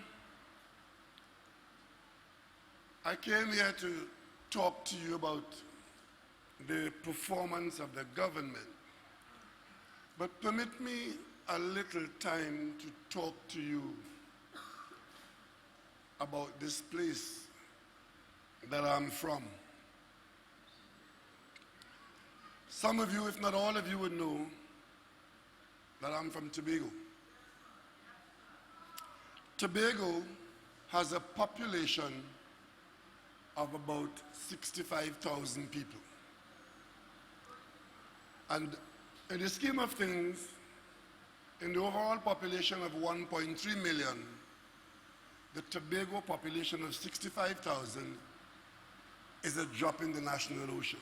[SPEAKER 5] I came here to talk to you about the performance of the government. But permit me a little time to talk to you about this place that I'm from. Some of you, if not all of you, would know that I'm from Tobago. Tobago has a population of about 65,000 people. And in the scheme of things, in the overall population of 1.3 million, the Tobago population of 65,000 is a drop in the national ocean.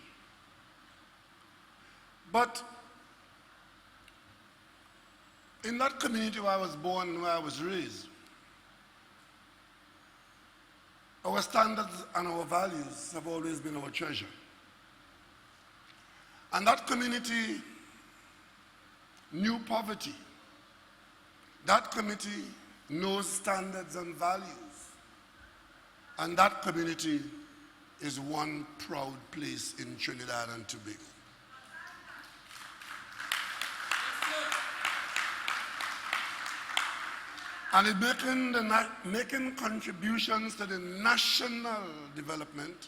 [SPEAKER 5] But in that community where I was born, where I was raised, our standards and our values have always been our treasure. And that community knew poverty. That community knows standards and values. And that community is one proud place in Trinidad and Tobago. And in making contributions to the national development,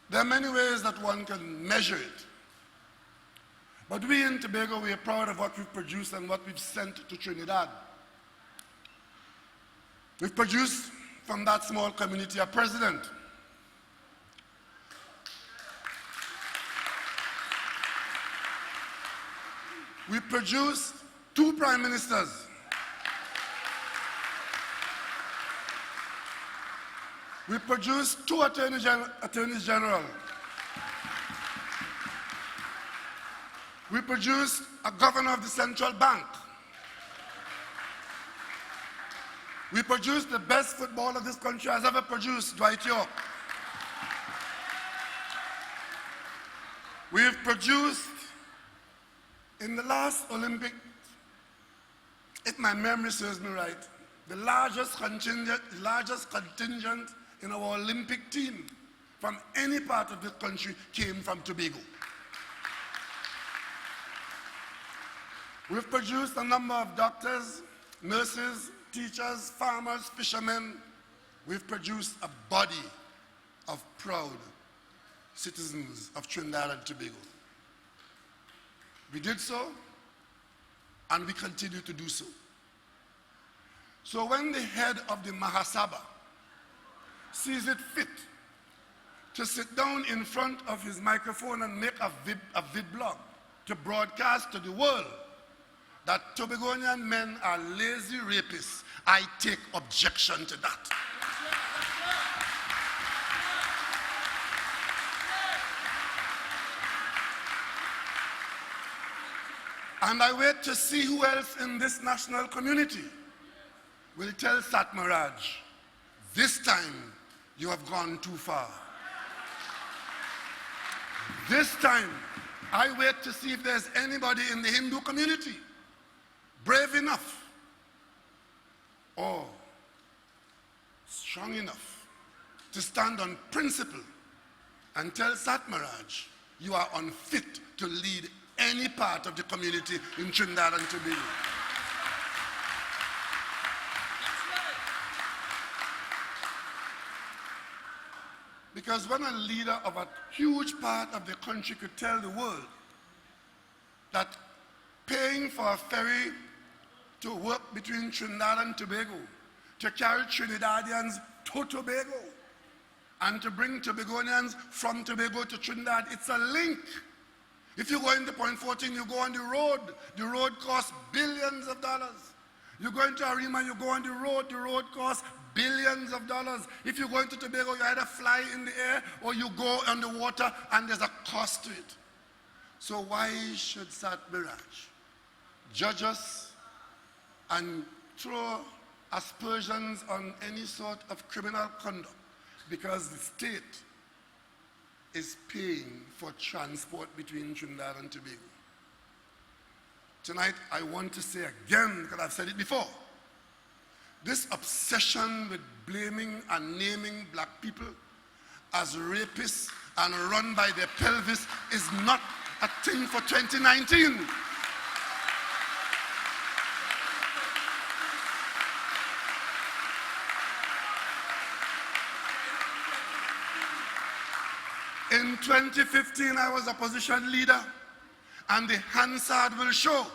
[SPEAKER 5] there are many ways that one can measure it. But we in Tobago, we are proud of what we've produced and what we've sent to Trinidad. We've produced from that small community a president. We produced 2 prime ministers. We produced 2 attorneys general. We produced a governor of the central bank. We produced the best footballer this country has ever produced, Dwight York. We've produced, in the last Olympic, if my memory serves me right, the largest contingent in our Olympic team from any part of the country came from Tobago. We've produced a number of doctors, nurses, teachers, farmers, fishermen. We've produced a body of proud citizens of Trinidad and Tobago. We did so, and we continue to do so. So when the head of the Mahasabha sees it fit to sit down in front of his microphone and make a vid blog to broadcast to the world that Tobagonian men are lazy rapists, I take objection to that. And I wait to see who else in this national community will tell Satmaraj, this time you have gone too far. This time, I wait to see if there's anybody in the Hindu community brave enough or strong enough to stand on principle and tell Satmaraj, you are unfit to lead any part of the community in Trinidad and Tobago. Because when a leader of a huge part of the country could tell the world that paying for a ferry to work between Trinidad and Tobago, to carry Trinidadians to Tobago, and to bring Tobagonians from Tobago to Trinidad, it's a link. If you go into Point 14, you go on the road. The road costs billions of dollars. You go into Arima, you go on the road costs billions of dollars. If you go into Tobago, you either fly in the air or you go on the water, and there's a cost to it. So why should Satmaraj judge us and throw aspersions on any sort of criminal conduct because the state is paying for transport between Trinidad and Tobago? Tonight, I want to say again, because I've said it before, this obsession with blaming and naming black people as rapists and run by their pelvis is not a thing for 2019. In 2015, I was opposition leader, and the Hansard will show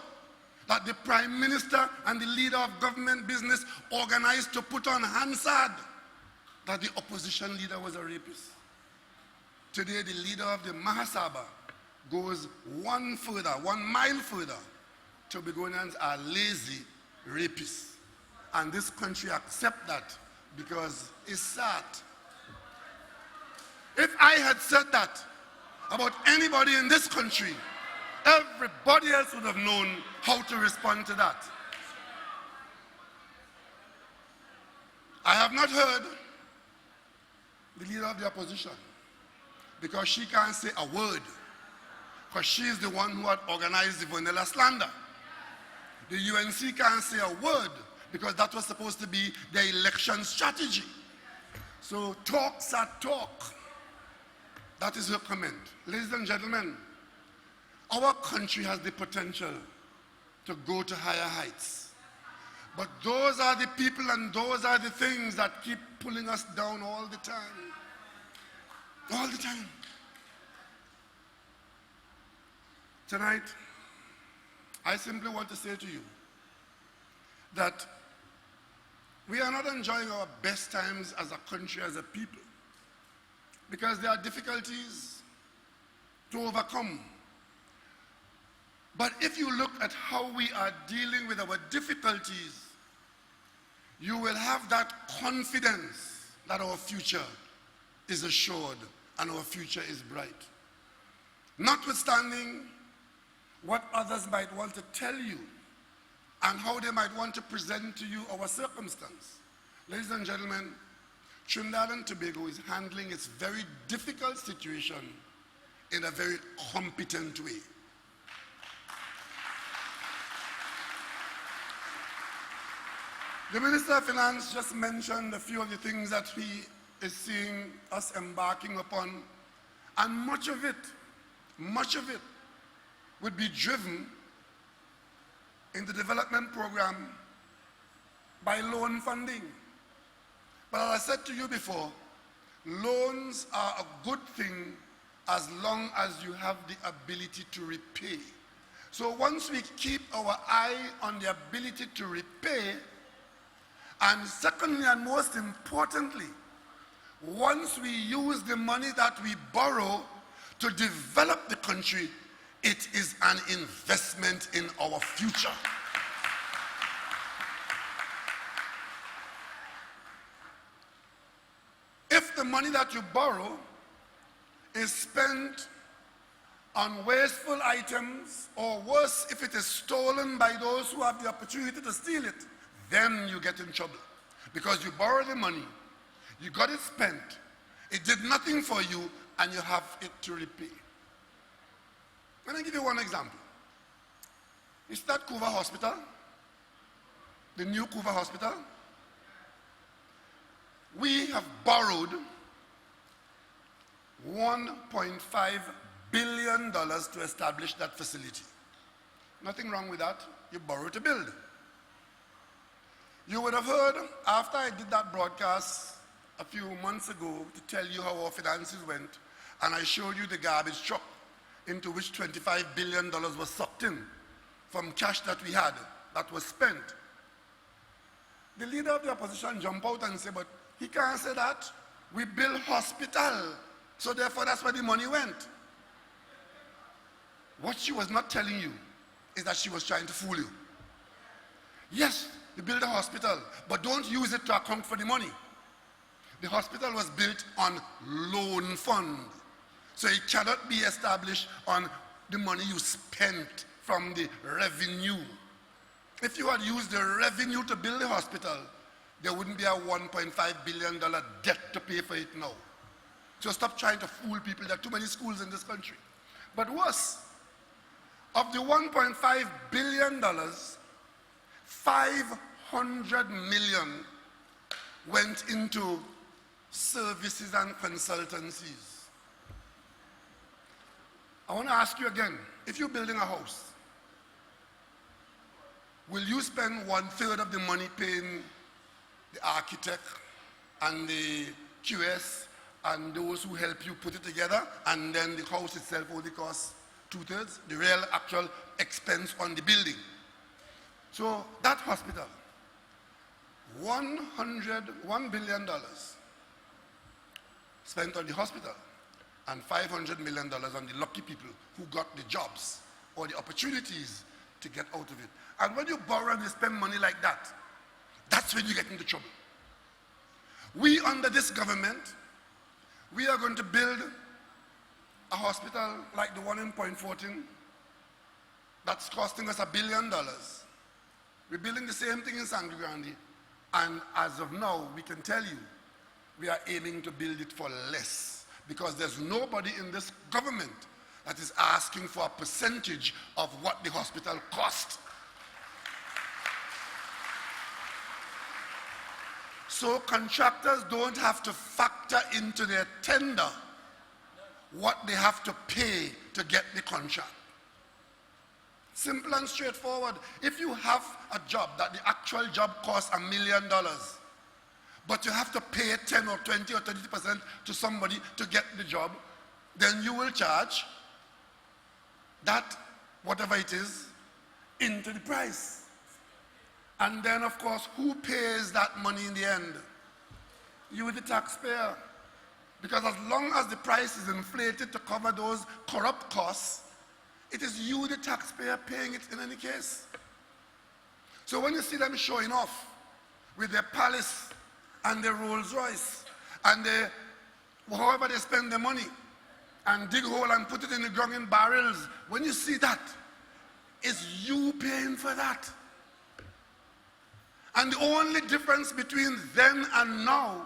[SPEAKER 5] that the Prime Minister and the leader of government business organized to put on Hansard that the opposition leader was a rapist. Today, the leader of the Mahasabha goes one mile further. Tobagonians are lazy rapists. And this country accepts that because it's sad. If I had said that about anybody in this country, everybody else would have known how to respond to that. I have not heard the leader of the opposition because she can't say a word, because she is the one who had organized the vanilla slander. The UNC can't say a word because that was supposed to be their election strategy. So talks are talk. That is her comment. Ladies and gentlemen, our country has the potential to go to higher heights. But those are the people and those are the things that keep pulling us down all the time. All the time. Tonight, I simply want to say to you that we are not enjoying our best times as a country, as a people, because there are difficulties to overcome. But if you look at how we are dealing with our difficulties, you will have that confidence that our future is assured and our future is bright. Notwithstanding what others might want to tell you and how they might want to present to you our circumstance. Ladies and gentlemen, Trinidad and Tobago is handling its very difficult situation in a very competent way. The Minister of Finance just mentioned a few of the things that he is seeing us embarking upon, and much of it would be driven in the development program by loan funding. But as I said to you before, loans are a good thing as long as you have the ability to repay. So once we keep our eye on the ability to repay, and secondly and most importantly, once we use the money that we borrow to develop the country, it is an investment in our future. If the money that you borrow is spent on wasteful items, or worse, if it is stolen by those who have the opportunity to steal it, then you get in trouble. Because you borrowed the money, you got it spent, it did nothing for you, and you have it to repay. Let me give you one example. Is that Kuva Hospital? The new Kuva Hospital? We have borrowed $1.5 billion to establish that facility. Nothing wrong with that. You borrow to build. You would have heard, after I did that broadcast a few months ago to tell you how our finances went, and I showed you the garbage truck into which $25 billion was sucked in from cash that we had that was spent. The leader of the opposition jumped out and said, but he can't say that. We built hospital, so therefore that's where the money went. What she was not telling you is that she was trying to fool you. Yes, you build a hospital, but don't use it to account for the money. The hospital was built on loan fund, so it cannot be established on the money you spent from the revenue. If you had used the revenue to build the hospital, there wouldn't be a $1.5 billion debt to pay for it now. So stop trying to fool people. There are too many schools in this country. But worse, of the $1.5 billion, 500 million went into services and consultancies. I want to ask you again, if you're building a house, will you spend 1/3 of the money paying the architect and the QS and those who help you put it together, and then the house itself only costs 2/3, the real actual expense on the building? So that hospital, $1 billion spent on the hospital, and $500 million on the lucky people who got the jobs or the opportunities to get out of it. And when you borrow and you spend money like that, that's when you get into trouble. We, under this government, we are going to build a hospital like the one in Point 14 that's costing us $1 billion. We're building the same thing in Sangre Grande, and as of now, we can tell you, we are aiming to build it for less, because there's nobody in this government that is asking for a percentage of what the hospital cost. So contractors don't have to factor into their tender what they have to pay to get the contract. Simple and straightforward. If you have a job that the actual job costs $1 million, but you have to pay 10 or 20 or 30% to somebody to get the job, then you will charge that, whatever it is, into the price. And then, of course, who pays that money in the end? You, the taxpayer. Because as long as the price is inflated to cover those corrupt costs, it is you, the taxpayer, paying it in any case. So when you see them showing off with their palace and their Rolls Royce and their, however they spend their money, and dig hole and put it in the ground in barrels, when you see that, it's you paying for that. And the only difference between then and now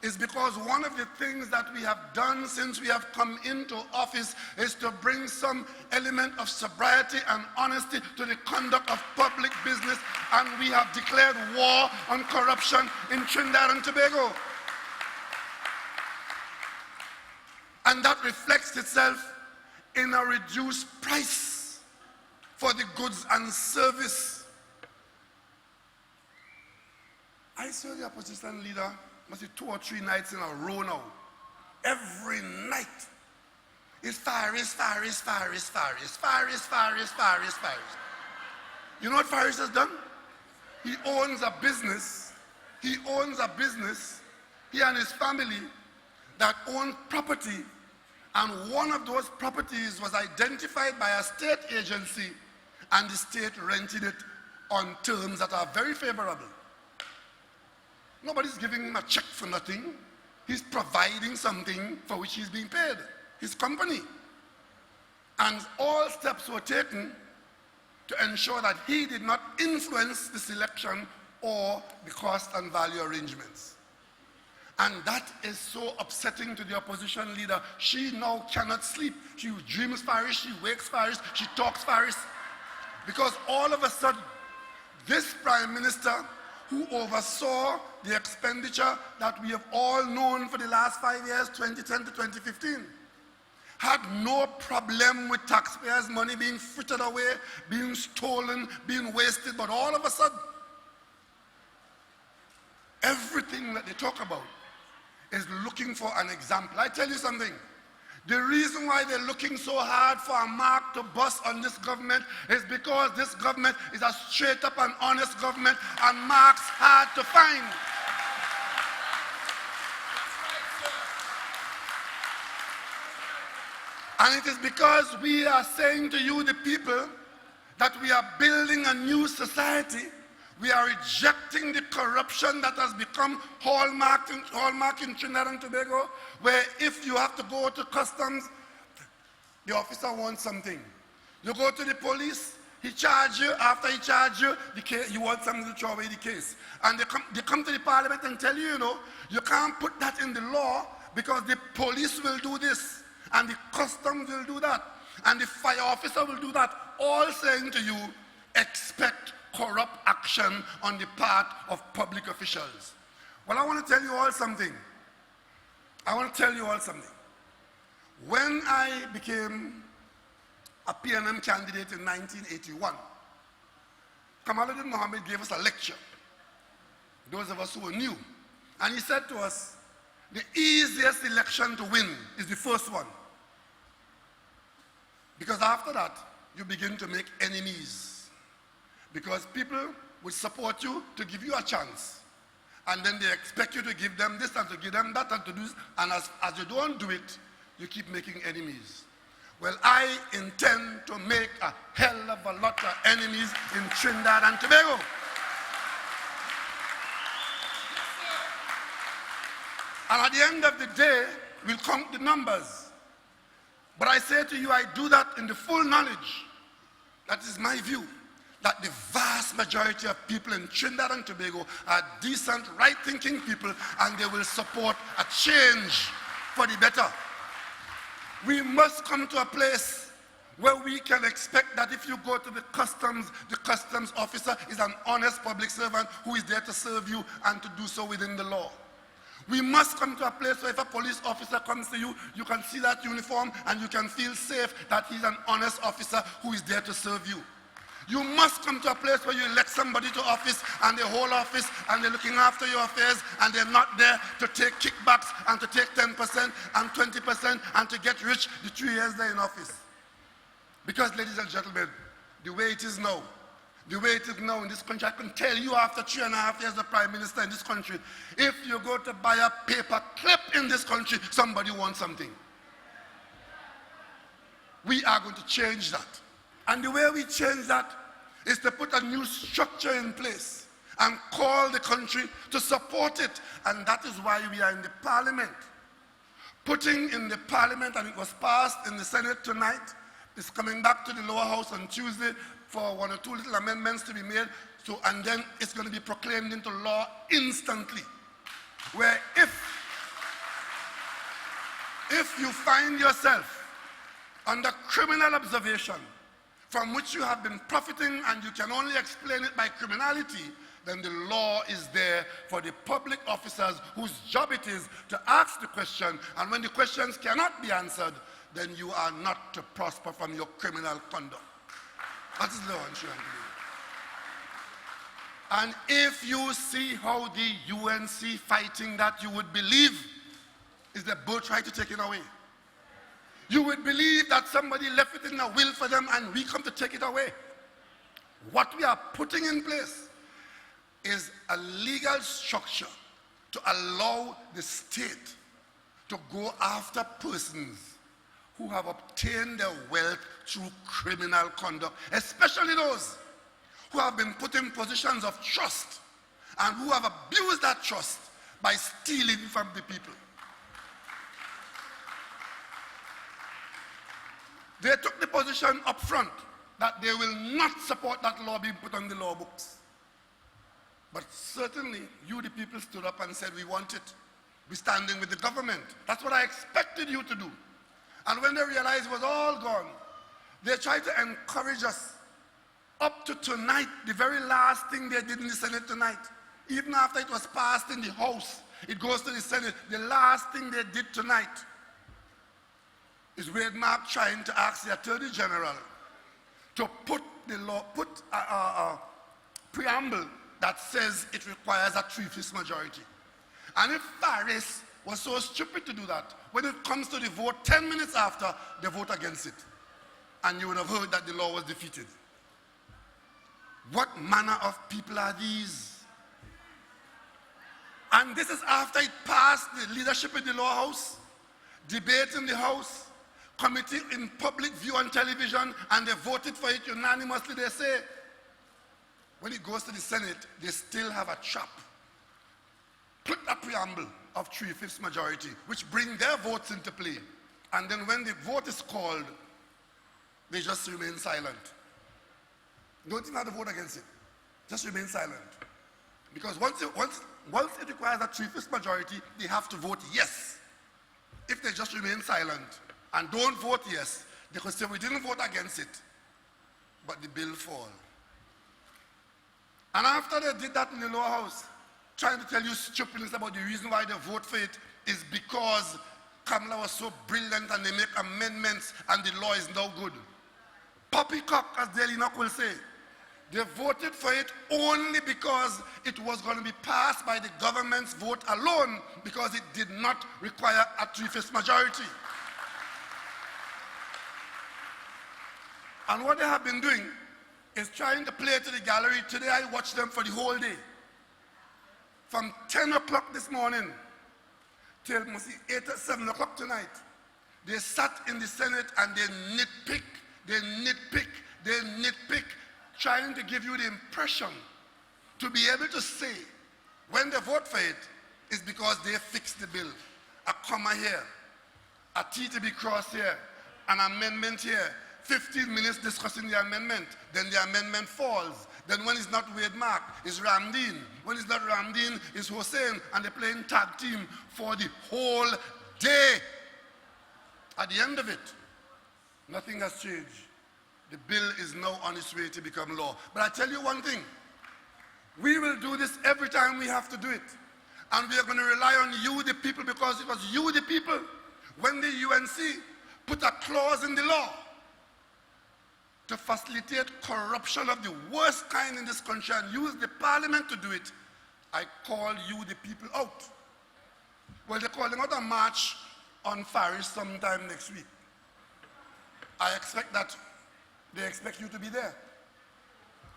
[SPEAKER 5] is because one of the things that we have done since we have come into office is to bring some element of sobriety and honesty to the conduct of public business, and we have declared war on corruption in Trinidad and Tobago. And that reflects itself in a reduced price for the goods and service. I saw the opposition leader, must be 2 or 3 nights in a row now. Every night. It's Faris. You know what Faris has done? He owns a business. He and his family that owned property, and one of those properties was identified by a state agency, and the state rented it on terms that are very favorable. Nobody's giving him a check for nothing. He's providing something for which he's being paid, his company. And all steps were taken to ensure that he did not influence the selection or the cost and value arrangements. And that is so upsetting to the opposition leader. She now cannot sleep. She dreams Farish, she wakes Farish, she talks Farish. Because all of a sudden, this Prime Minister, who oversaw the expenditure that we have all known for the last 5 years, 2010 to 2015, had no problem with taxpayers' money being frittered away, being stolen, being wasted, but all of a sudden, everything that they talk about is looking for an example. I tell you something, the reason why they're looking so hard for a mark to bust on this government is because this government is a straight up and honest government, and marks hard to find. And it is because we are saying to you, the people, that we are building a new society. We are rejecting the corruption that has become hallmark in Trinidad and Tobago, where if you have to go to customs, the officer wants something. You go to the police, he charges you. After he charges you, you want something to throw away the case. And they come to the parliament and tell you, you know, you can't put that in the law because the police will do this, and the customs will do that, and the fire officer will do that, all saying to you, expect corrupt action on the part of public officials. Well, I want to tell you all something. When I became a PNM candidate in 1981, Kamaluddin Mohammed gave us a lecture, those of us who were new, and he said to us, the easiest election to win is the first one. Because after that, you begin to make enemies. Because people will support you to give you a chance. And then they expect you to give them this and to give them that and to do this. And as you don't do it, you keep making enemies. Well, I intend to make a hell of a lot of enemies in Trinidad and Tobago. And at the end of the day, we'll count the numbers. But I say to you, I do that in the full knowledge, that is my view, that the vast majority of people in Trinidad and Tobago are decent, right-thinking people, and they will support a change for the better. We must come to a place where we can expect that if you go to the customs officer is an honest public servant who is there to serve you and to do so within the law. We must come to a place where if a police officer comes to you, you can see that uniform and you can feel safe that he's an honest officer who is there to serve you. You must come to a place where you elect somebody to office and the whole office and they're looking after your affairs and they're not there to take kickbacks and to take 10% and 20% and to get rich the 3 years they're in office. Because, ladies and gentlemen, the way it is now in this country, I can tell you after 3.5 years as Prime Minister in this country, if you go to buy a paper clip in this country, somebody wants something. We are going to change that. And the way we change that is to put a new structure in place and call the country to support it. And that is why we are in the Parliament. Putting in the Parliament, and it was passed in the Senate tonight, it's coming back to the lower house on Tuesday for 1 or 2 little amendments to be made, and then it's going to be proclaimed into law instantly. Where if you find yourself under criminal observation from which you have been profiting and you can only explain it by criminality, then the law is there for the public officers whose job it is to ask the question, and when the questions cannot be answered, then you are not to prosper from your criminal conduct. That is the law in Sri Lanka. And if you see how the UNC fighting that, you would believe is the birthright to take it away. You would believe that somebody left it in a will for them and we come to take it away. What we are putting in place is a legal structure to allow the state to go after persons who have obtained their wealth through criminal conduct, especially those who have been put in positions of trust and who have abused that trust by stealing from the people. They took the position up front that they will not support that law being put on the law books. But certainly, you, the people, stood up and said, we want it. We're standing with the government. That's what I expected you to do. And when they realized it was all gone, they tried to encourage us. Up to tonight, the very last thing they did in the Senate tonight, even after it was passed in the House, it goes to the Senate. The last thing they did tonight is Wade Mark trying to ask the Attorney General to put the law, put a preamble that says it requires a 3/5 majority. And if Paris was so stupid to do that, when it comes to the vote, 10 minutes after, they vote against it. And you would have heard that the law was defeated. What manner of people are these? And this is after it passed the leadership in the law house, debate in the house, committee in public view on television, and they voted for it unanimously. They say, when it goes to the Senate, they still have a trap. Put a preamble of 3/5 majority, which bring their votes into play. And then when the vote is called, they just remain silent. Don't even have to vote against it. Just remain silent. Because once it requires a 3/5 majority, they have to vote yes. If they just remain silent and don't vote yes, they could say we didn't vote against it, but the bill falls. And after they did that in the lower house, trying to tell you stupidness about the reason why they vote for it is because Kamala was so brilliant and they make amendments and the law is now good. Poppycock, as Daily Knock will say. They voted for it only because it was going to be passed by the government's vote alone, because it did not require a 3/5 majority. And what they have been doing is trying to play to the gallery. Today I watched them for the whole day. From 10 o'clock this morning till 7 o'clock tonight, they sat in the Senate and they nitpick, trying to give you the impression to be able to say, when they vote for it, it's because they fixed the bill. A comma here, a T to be crossed here, an amendment here, 15 minutes discussing the amendment, then the amendment falls. Then when it's not Wade Mark, it's Ramdeen. When it's not Ramdeen, it's Hussein, and they're playing tag team for the whole day. At the end of it, nothing has changed. The bill is now on its way to become law. But I tell you one thing, we will do this every time we have to do it. And we are going to rely on you, the people, because it was you, the people, when the UNC put a clause in the law to facilitate corruption of the worst kind in this country and use the parliament to do it. I call you, the people, out. Well, they're calling out a march on Farish sometime next week. I expect that they expect you to be there.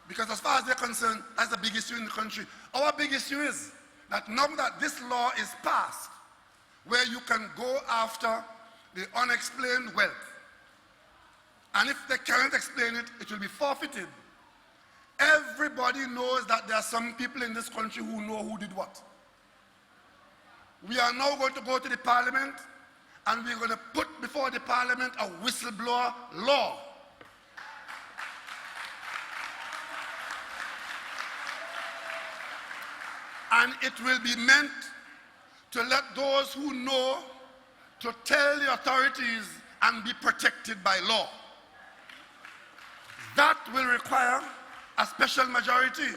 [SPEAKER 5] Because as far as they're concerned, that's the big issue in the country. Our big issue is that now that this law is passed, where you can go after the unexplained wealth, and if they cannot explain it, it will be forfeited. Everybody knows that there are some people in this country who know who did what. We are now going to go to the parliament, and we're going to put before the parliament a whistleblower law. And it will be meant to let those who know to tell the authorities and be protected by law. That will require a special majority.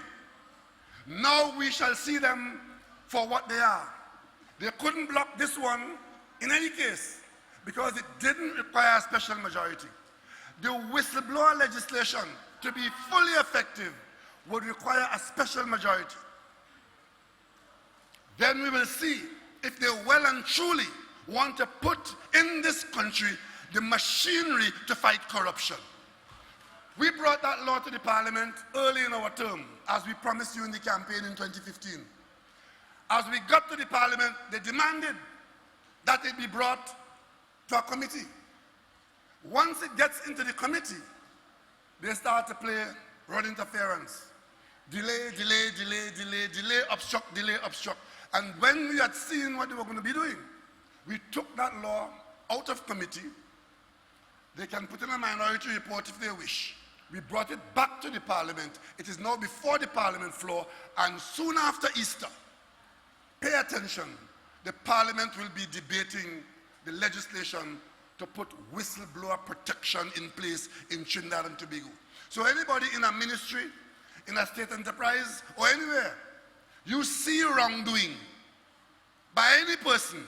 [SPEAKER 5] Now we shall see them for what they are. They couldn't block this one in any case because it didn't require a special majority. The whistleblower legislation, to be fully effective, would require a special majority. Then we will see if they well and truly want to put in this country the machinery to fight corruption. We brought that law to the parliament early in our term, as we promised you in the campaign in 2015. As we got to the parliament, they demanded that it be brought to a committee. Once it gets into the committee, they start to play road interference. Delay, delay, delay, delay, delay, obstruct, delay, obstruct. And when we had seen what they were going to be doing, we took that law out of committee. They can put in a minority report if they wish. We brought it back to the parliament. It is now before the parliament floor, and soon after Easter, pay attention, the parliament will be debating the legislation to put whistleblower protection in place in Trinidad and Tobago. So anybody in a ministry, in a state enterprise, or anywhere, you see wrongdoing by any person,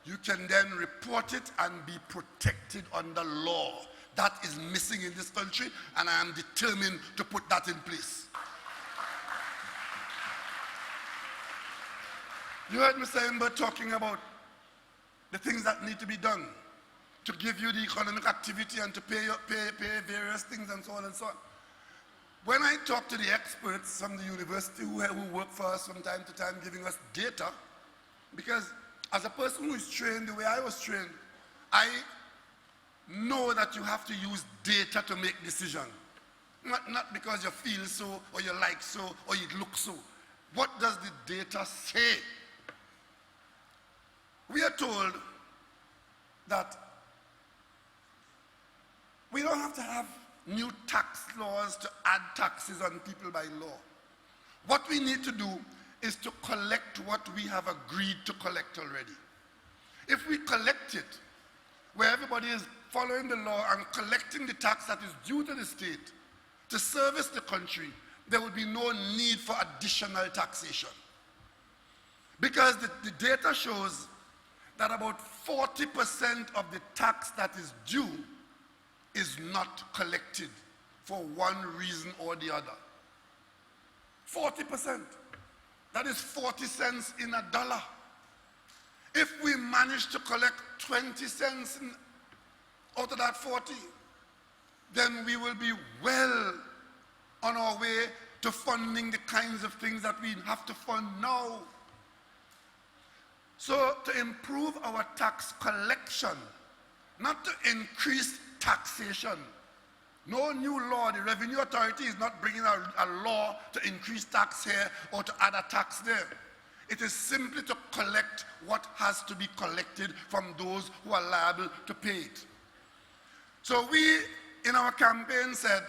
[SPEAKER 5] you can then report it and be protected under law. That is missing in this country, and I am determined to put that in place. You heard Mr. Ember talking about the things that need to be done to give you the economic activity and to pay various things and so on and so on. When I talk to the experts from the university who work for us from time to time giving us data, because as a person who is trained the way I was trained, I know that you have to use data to make decisions. Not because you feel so, or you like so, or you look so. What does the data say? We are told that we don't have to have new tax laws to add taxes on people by law. What we need to do is to collect what we have agreed to collect already. If we collect it, where everybody is following the law and collecting the tax that is due to the state to service the country, there would be no need for additional taxation. Because the data shows that about 40% of the tax that is due is not collected for one reason or the other. 40%. That is 40 cents in a dollar. If we manage to collect 20 cents out of that 40, then we will be well on our way to funding the kinds of things that we have to fund now. So to improve our tax collection, not to increase taxation. No new law. The Revenue Authority is not bringing a law to increase tax here or to add a tax there. It is simply to collect what has to be collected from those who are liable to pay it. So we, in our campaign, said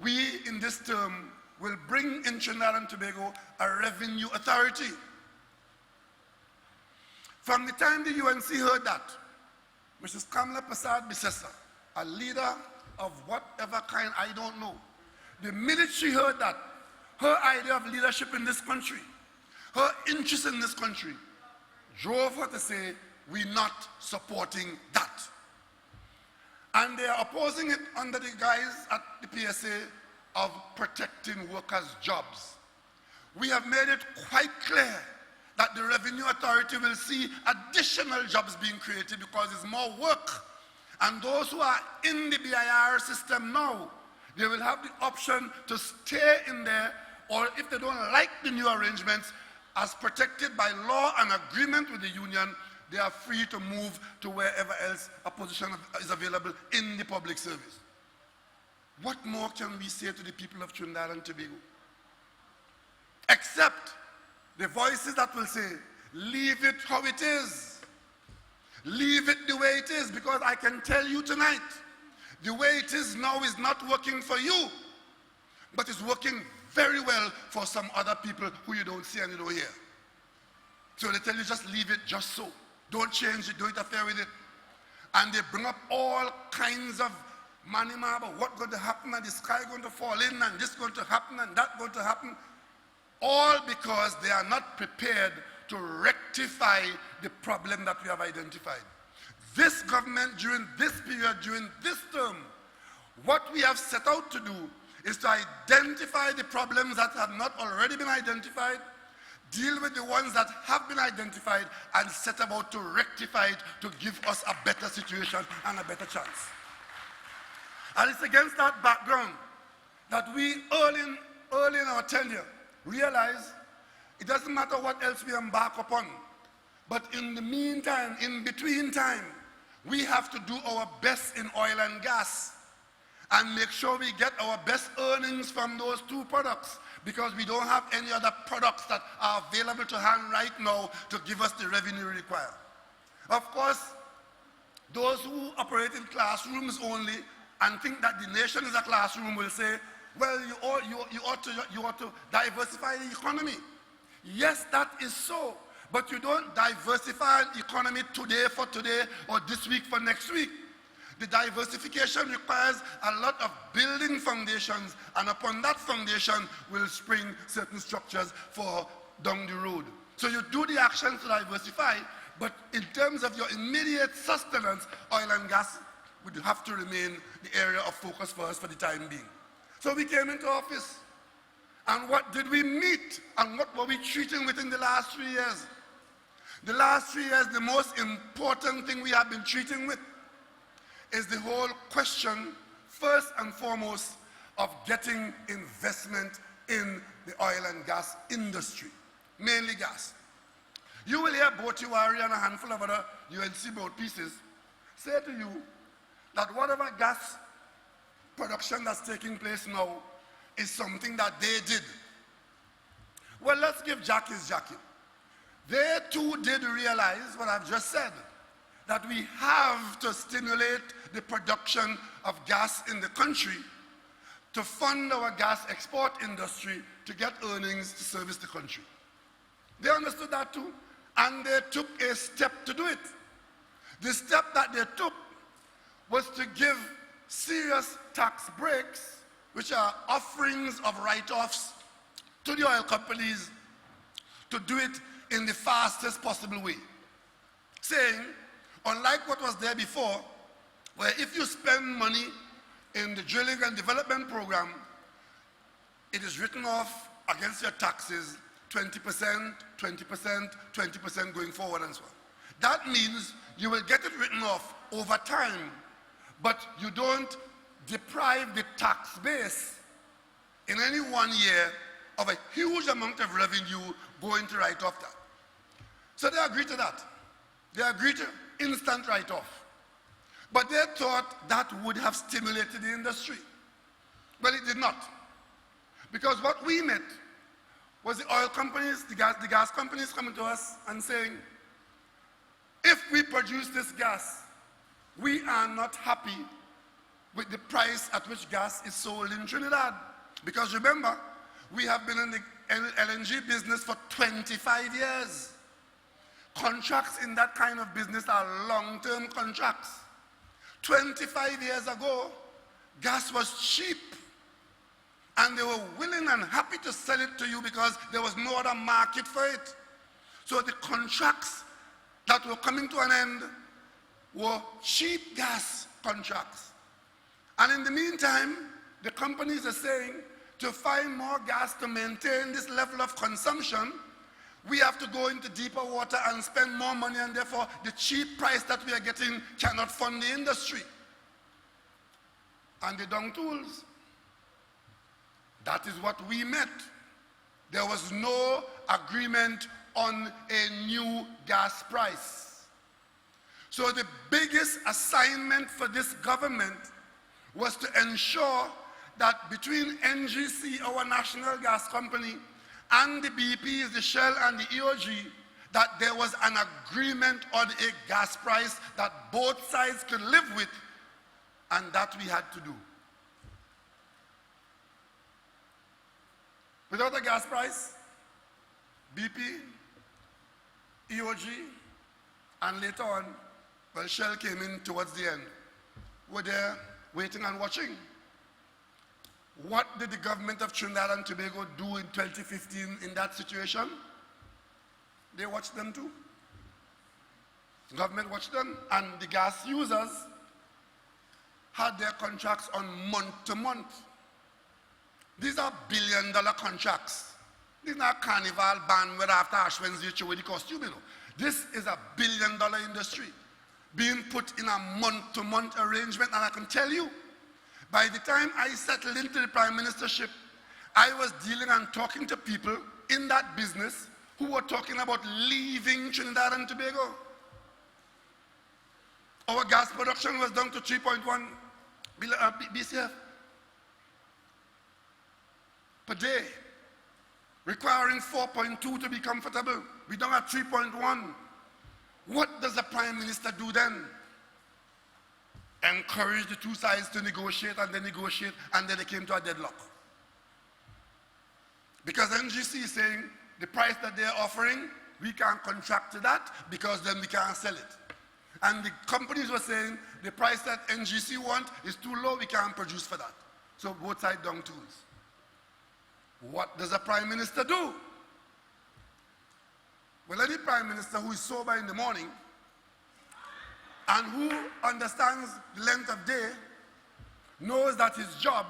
[SPEAKER 5] we, in this term, will bring in Trinidad and Tobago a revenue authority. From the time the UNC heard that, Mrs. Kamala Prasad Bisesa, a leader of whatever kind, I don't know, the minute she heard that, her idea of leadership in this country, her interest in this country, drove her to say, we're not supporting that. And they are opposing it under the guise at the PSA of protecting workers' jobs. We have made it quite clear that the Revenue Authority will see additional jobs being created because it's more work. And those who are in the BIR system now, they will have the option to stay in there, or if they don't like the new arrangements, as protected by law and agreement with the union, they are free to move to wherever else a position is available in the public service. What more can we say to the people of Trinidad and Tobago? Except the voices that will say, leave it how it is. Leave it the way it is, because I can tell you tonight, the way it is now is not working for you, but it's working very well for some other people who you don't see and you don't hear. So they tell you just leave it just so. Don't change it, don't interfere with it. And they bring up all kinds of manima about what's going to happen, and the sky going to fall in, and this going to happen, and that going to happen. All because they are not prepared to rectify the problem that we have identified. This government, during this period, during this term, what we have set out to do is to identify the problems that have not already been identified, deal with the ones that have been identified, and set about to rectify it to give us a better situation and a better chance. And it's against that background that we, early in our tenure, realize it doesn't matter what else we embark upon. But in the meantime, in between time, we have to do our best in oil and gas and make sure we get our best earnings from those two products, because we don't have any other products that are available to hand right now to give us the revenue required. Of course, those who operate in classrooms only and think that the nation is a classroom will say, well, you ought to diversify the economy. Yes, that is so. But you don't diversify the economy today for today or this week for next week. The diversification requires a lot of building foundations, and upon that foundation will spring certain structures for down the road. So you do the actions to diversify, but in terms of your immediate sustenance, oil and gas would have to remain the area of focus for us for the time being. So we came into office, and what did we meet, and what were we treating within the last 3 years? The last 3 years, the most important thing we have been treating with is the whole question, first and foremost, of getting investment in the oil and gas industry, mainly gas. You will hear Barataria and a handful of other UNC board pieces say to you that whatever gas production that's taking place now is something that they did. Well, let's give Jack his jacket. They too did realize what I've just said, that we have to stimulate the production of gas in the country to fund our gas export industry to get earnings to service the country. They understood that too, and they took a step to do it. The step that they took was to give serious tax breaks, which are offerings of write-offs to the oil companies to do it in the fastest possible way, saying, unlike what was there before, where if you spend money in the drilling and development program, it is written off against your taxes 20%, 20%, 20% going forward and so on. That means you will get it written off over time, but you don't deprive the tax base in any 1 year of a huge amount of revenue going to write off that. So they agreed to that. They agreed to instant write-off. But they thought that would have stimulated the industry. Well, it did not. Because what we met was the oil companies, the gas companies coming to us and saying, if we produce this gas, we are not happy with the price at which gas is sold in Trinidad. Because remember, we have been in the LNG business for 25 years. Contracts in that kind of business are long-term contracts. 25 years ago, gas was cheap, and they were willing and happy to sell it to you because there was no other market for it. So the contracts that were coming to an end were cheap gas contracts. And in the meantime, the companies are saying, to find more gas to maintain this level of consumption, we have to go into deeper water and spend more money, and therefore the cheap price that we are getting cannot fund the industry. And the dung tools. That is what we met. There was no agreement on a new gas price. So the biggest assignment for this government was to ensure that between NGC, our national gas company, and the BPs, the Shell and the EOG, that there was an agreement on a gas price that both sides could live with, and that we had to do. Without a gas price, BP, EOG, and later on, well, Shell came in towards the end, were there waiting and watching. What did the government of Trinidad and Tobago do in 2015 in that situation? They watched them too. The government watched them, and the gas users had their contracts on month to month. These are billion-dollar contracts. This is not carnival band where after Ash Wednesday you show the costume, you know. This is a billion-dollar industry being put in a month-to-month arrangement, and I can tell you, by the time I settled into the prime ministership, I was dealing and talking to people in that business who were talking about leaving Trinidad and Tobago. Our gas production was down to 3.1 BCF per day, requiring 4.2 to be comfortable. We don't have 3.1. What does the Prime Minister do then? Encourage the two sides to negotiate, and then they came to a deadlock. Because NGC is saying the price that they're offering, we can't contract to that because then we can't sell it. And the companies were saying the price that NGC want is too low, we can't produce for that. So both sides down tools. What does the Prime Minister do? Well, any Prime Minister who is sober in the morning and who understands the length of day knows that his job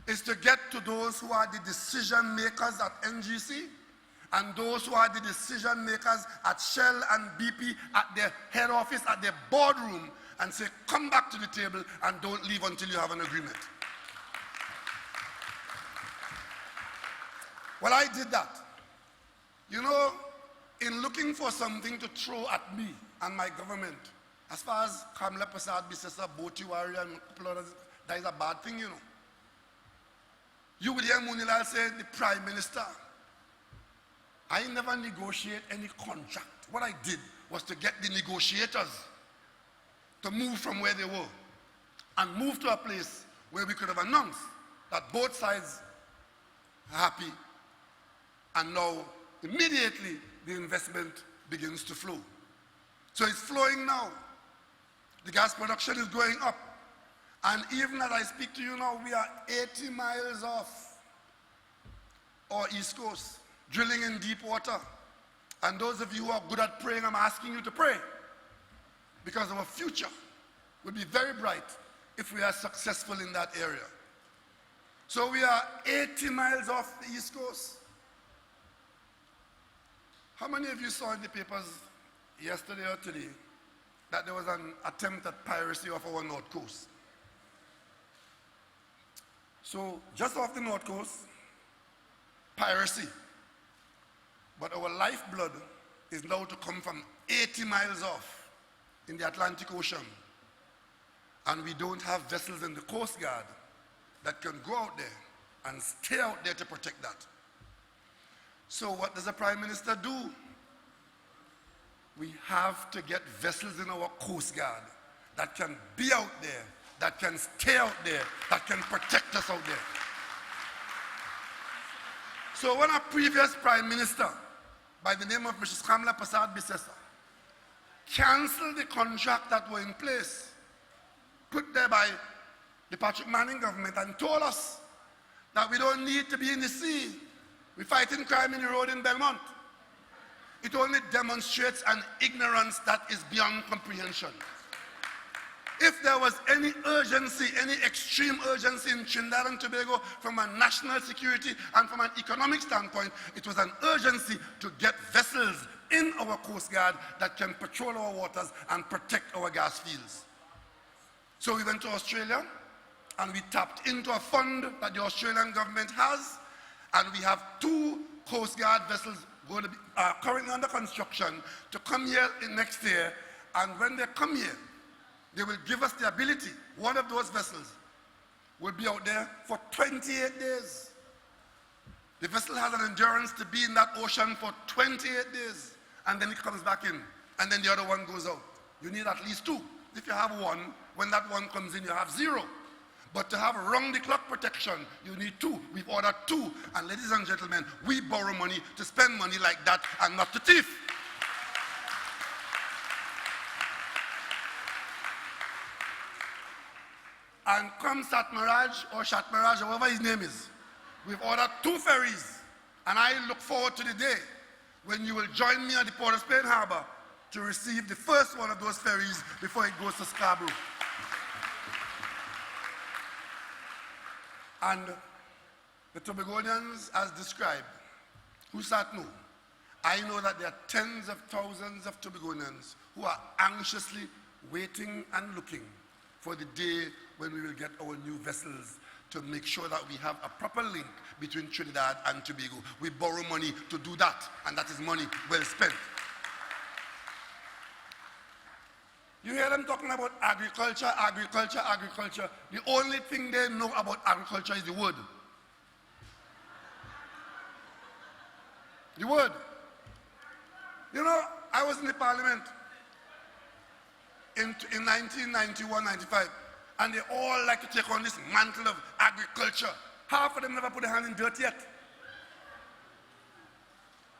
[SPEAKER 5] is to get to those who are the decision makers at NGC and those who are the decision makers at Shell and BP at their head office, at their boardroom, and say, come back to the table and don't leave until you have an agreement. Well, I did that. You know, in looking for something to throw at me and my government, as far as Kamla Prasad Bisesa, Boti Warrior, and a couple others, that is a bad thing, you know. You would hear Munilal say, the Prime Minister, I never negotiate any contract. What I did was to get the negotiators to move from where they were and move to a place where we could have announced that both sides are happy, and now immediately the investment begins to flow. So it's flowing now. The gas production is going up. And even as I speak to you now, we are 80 miles off our East Coast, drilling in deep water. And those of you who are good at praying, I'm asking you to pray, because our future will be very bright if we are successful in that area. So we are 80 miles off the East Coast. How many of you saw in the papers yesterday or today that there was an attempt at piracy off our North Coast? So just off the North Coast, piracy. But our lifeblood is now to come from 80 miles off in the Atlantic Ocean. And we don't have vessels in the Coast Guard that can go out there and stay out there to protect that. So what does the Prime Minister do? We have to get vessels in our Coast Guard that can be out there, that can stay out there, that can protect us out there. So when a previous Prime Minister by the name of Mrs. Kamla Prasad Bisesa canceled the contract that were in place, put there by the Patrick Manning government, and told us that we don't need to be in the sea, we're fighting crime in the road in Belmont, it only demonstrates an ignorance that is beyond comprehension. If there was any urgency, any extreme urgency in Trinidad and Tobago from a national security and from an economic standpoint, it was an urgency to get vessels in our Coast Guard that can patrol our waters and protect our gas fields. So we went to Australia and we tapped into a fund that the Australian government has, and we have 2 Coast Guard vessels going to be currently under construction to come here in next year. And when they come here, they will give us the ability, one of those vessels will be out there for 28 days. The vessel has an endurance to be in that ocean for 28 days, and then it comes back in, and then the other one goes out. You need at least 2. If you have one, when that one comes in, you have 0. But to have round-the-clock protection, you need 2. We've ordered 2, and ladies and gentlemen, we borrow money to spend money like that and not to thief. And come Satmaraj or Shatmaraj, or whatever his name is, we've ordered 2 ferries. And I look forward to the day when you will join me at the Port of Spain Harbor to receive the first one of those ferries before it goes to Scarborough. And the Tobagonians, as described, who sat no, I know that there are tens of thousands of Tobagonians who are anxiously waiting and looking for the day when we will get our new vessels to make sure that we have a proper link between Trinidad and Tobago. We borrow money to do that, and that is money well spent. You hear them talking about agriculture, agriculture, agriculture. The only thing they know about agriculture is the word. The word. You know, I was in the parliament in 1991, 95, and they all like to take on this mantle of agriculture. Half of them never put their hand in dirt yet.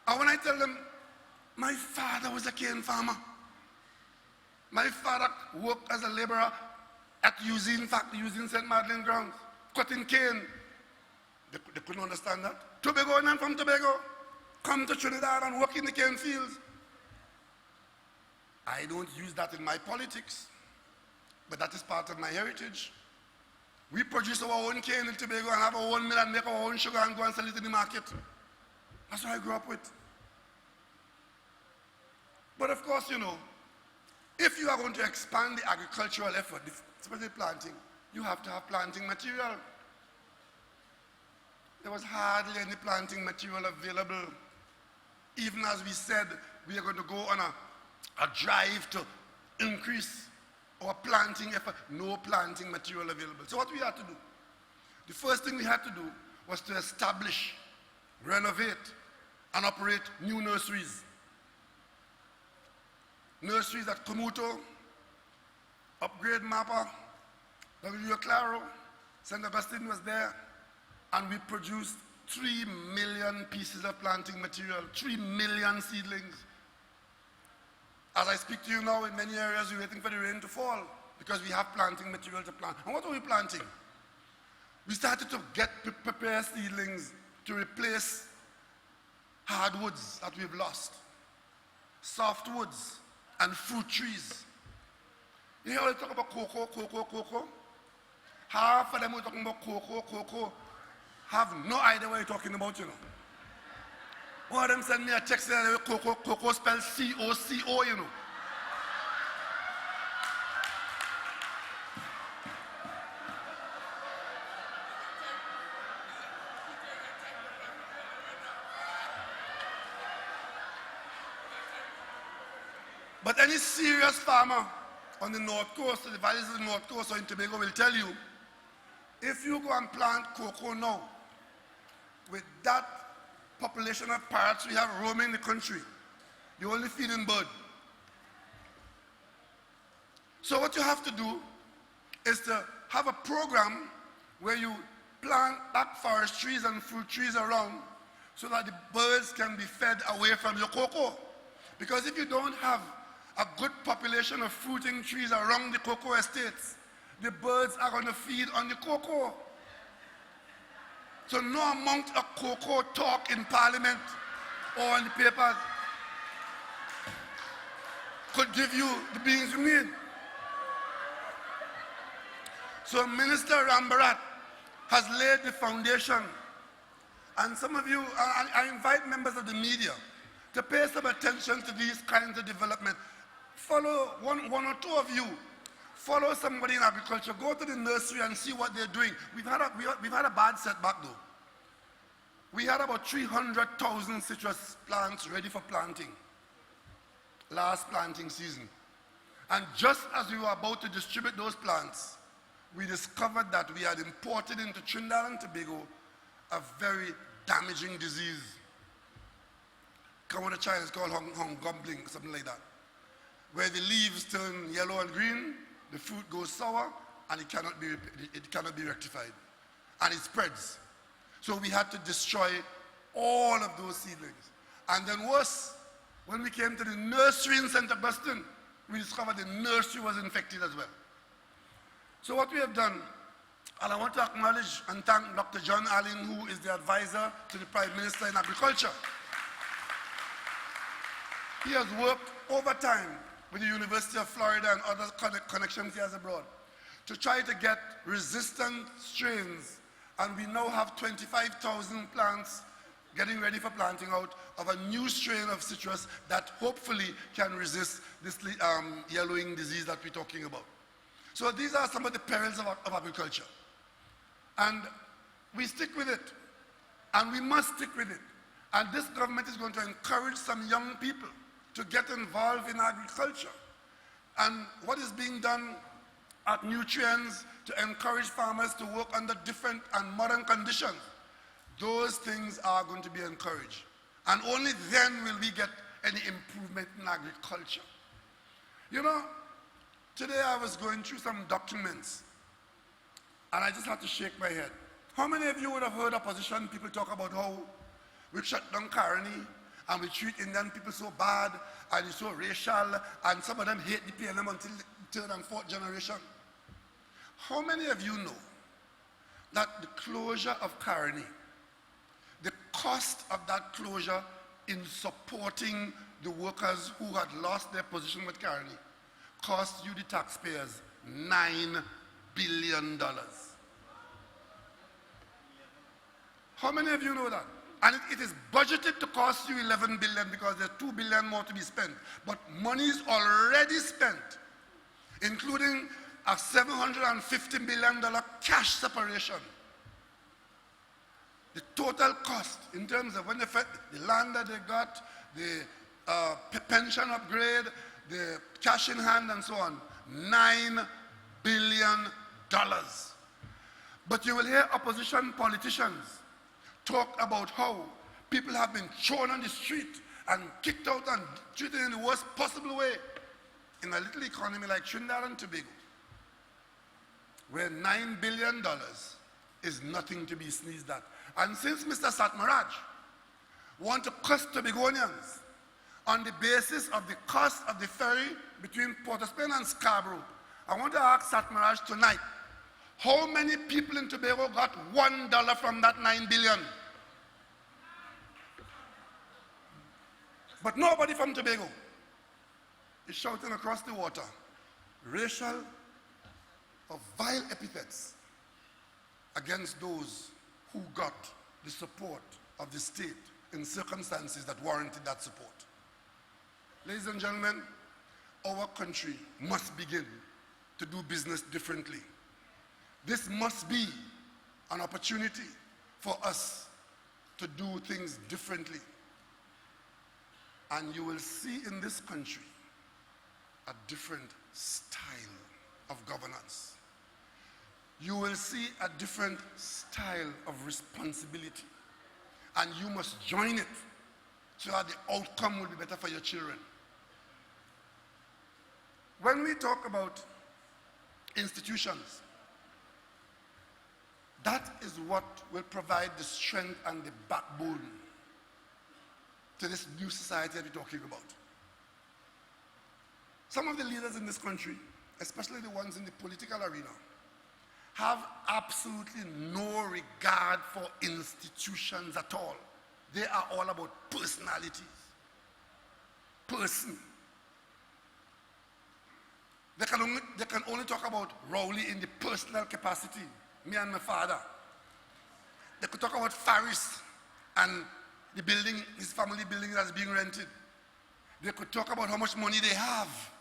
[SPEAKER 5] And when I tell them, my father was a cane farmer. My father worked as a laborer at Usine factory, Usine St. Madeleine grounds, cutting cane. They couldn't understand that. Tobago and from Tobago come to Trinidad and work in the cane fields. I don't use that in my politics, but that is part of my heritage. We produce our own cane in Tobago and have our own mill and make our own sugar and go and sell it in the market. That's what I grew up with. But of course, you know, if you are going to expand the agricultural effort, especially planting, you have to have planting material. There was hardly any planting material available. Even as we said, we are going to go on a drive to increase our planting effort, no planting material available. So what we had to do, the first thing we had to do was to establish, renovate, and operate new nurseries. Nurseries at Komuto, Upgrade Mapa, W. Claro, St. Augustine was there, and we produced 3 million pieces of planting material, 3 million seedlings. As I speak to you now, in many areas we're waiting for the rain to fall because we have planting material to plant. And what are we planting? We started to prepare seedlings to replace hardwoods that we've lost, softwoods, and fruit trees. You hear they talk about cocoa. Half of them were talking about cocoa, have no idea what you're talking about, you know. One of them sent me a text saying cocoa spelled C-O-C-O, you know. But any serious farmer on the north coast, the valleys of the north coast or in Tobago will tell you, if you go and plant cocoa now, with that population of parrots we have roaming the country, you're only feeding bird. So what you have to do is to have a program where you plant back forest trees and fruit trees around so that the birds can be fed away from your cocoa. Because if you don't have a good population of fruiting trees around the cocoa estates, the birds are going to feed on the cocoa. So no amount of cocoa talk in Parliament or in the papers could give you the beans you need. So Minister Rambarat has laid the foundation. And some of you, I invite members of the media to pay some attention to these kinds of development. Follow one or two of you. Follow somebody in agriculture. Go to the nursery and see what they're doing. We've had a bad setback though. We had about 300,000 citrus plants ready for planting last planting season. And just as we were about to distribute those plants, we discovered that we had imported into Trinidad and Tobago a very damaging disease. Come on, the Chinese called Hong Gombling, something like that, where the leaves turn yellow and green, the fruit goes sour, and it cannot be rectified, and it spreads. So we had to destroy all of those seedlings. And then worse, when we came to the nursery in St. Augustine, we discovered the nursery was infected as well. So what we have done, and I want to acknowledge and thank Dr. John Allen, who is the advisor to the Prime Minister in Agriculture. He has worked overtime with the University of Florida and other connections he has abroad to try to get resistant strains, and we now have 25,000 plants getting ready for planting out of a new strain of citrus that hopefully can resist this yellowing disease that we're talking about. So these are some of the perils of agriculture. And we stick with it. And we must stick with it. And this government is going to encourage some young people to get involved in agriculture. And what is being done at Nutrients to encourage farmers to work under different and modern conditions, those things are going to be encouraged. And only then will we get any improvement in agriculture. You know, today I was going through some documents and I just had to shake my head. How many of you would have heard opposition people talk about how we shut down Caroni and we treat Indian people so bad and it's so racial and some of them hate the PLM until the third and fourth generation? How many of you know that the closure of Caroni, the cost of that closure in supporting the workers who had lost their position with Caroni, cost you, the taxpayers, $9 billion? How many of you know that? And it is budgeted to cost you $11 billion because there's $2 billion more to be spent. But money is already spent, including a $750 million cash separation. The total cost in terms of when the land that they got, the pension upgrade, the cash in hand and so on, $9 billion. But you will hear opposition politicians talk about how people have been thrown on the street and kicked out and treated in the worst possible way in a little economy like Trinidad and Tobago, where $9 billion is nothing to be sneezed at. And since Mr. Satmaraj wants to cost Tobagonians on the basis of the cost of the ferry between Port of Spain and Scarborough, I want to ask Satmaraj tonight, how many people in Tobago got $1 from that $9 billion? But nobody from Tobago is shouting across the water racial or vile epithets against those who got the support of the state in circumstances that warranted that support. Ladies and gentlemen, our country must begin to do business differently. This must be an opportunity for us to do things differently. And you will see in this country a different style of governance. You will see a different style of responsibility. And you must join it so that the outcome will be better for your children. When we talk about institutions, that is what will provide the strength and the backbone to this new society that we're talking about. Some of the leaders in this country, especially the ones in the political arena, have absolutely no regard for institutions at all. They are all about personalities. Person. They can only talk about Rowley in the personal capacity, me and my father. They could talk about Faris and the building, his family building that's being rented. They could talk about how much money they have.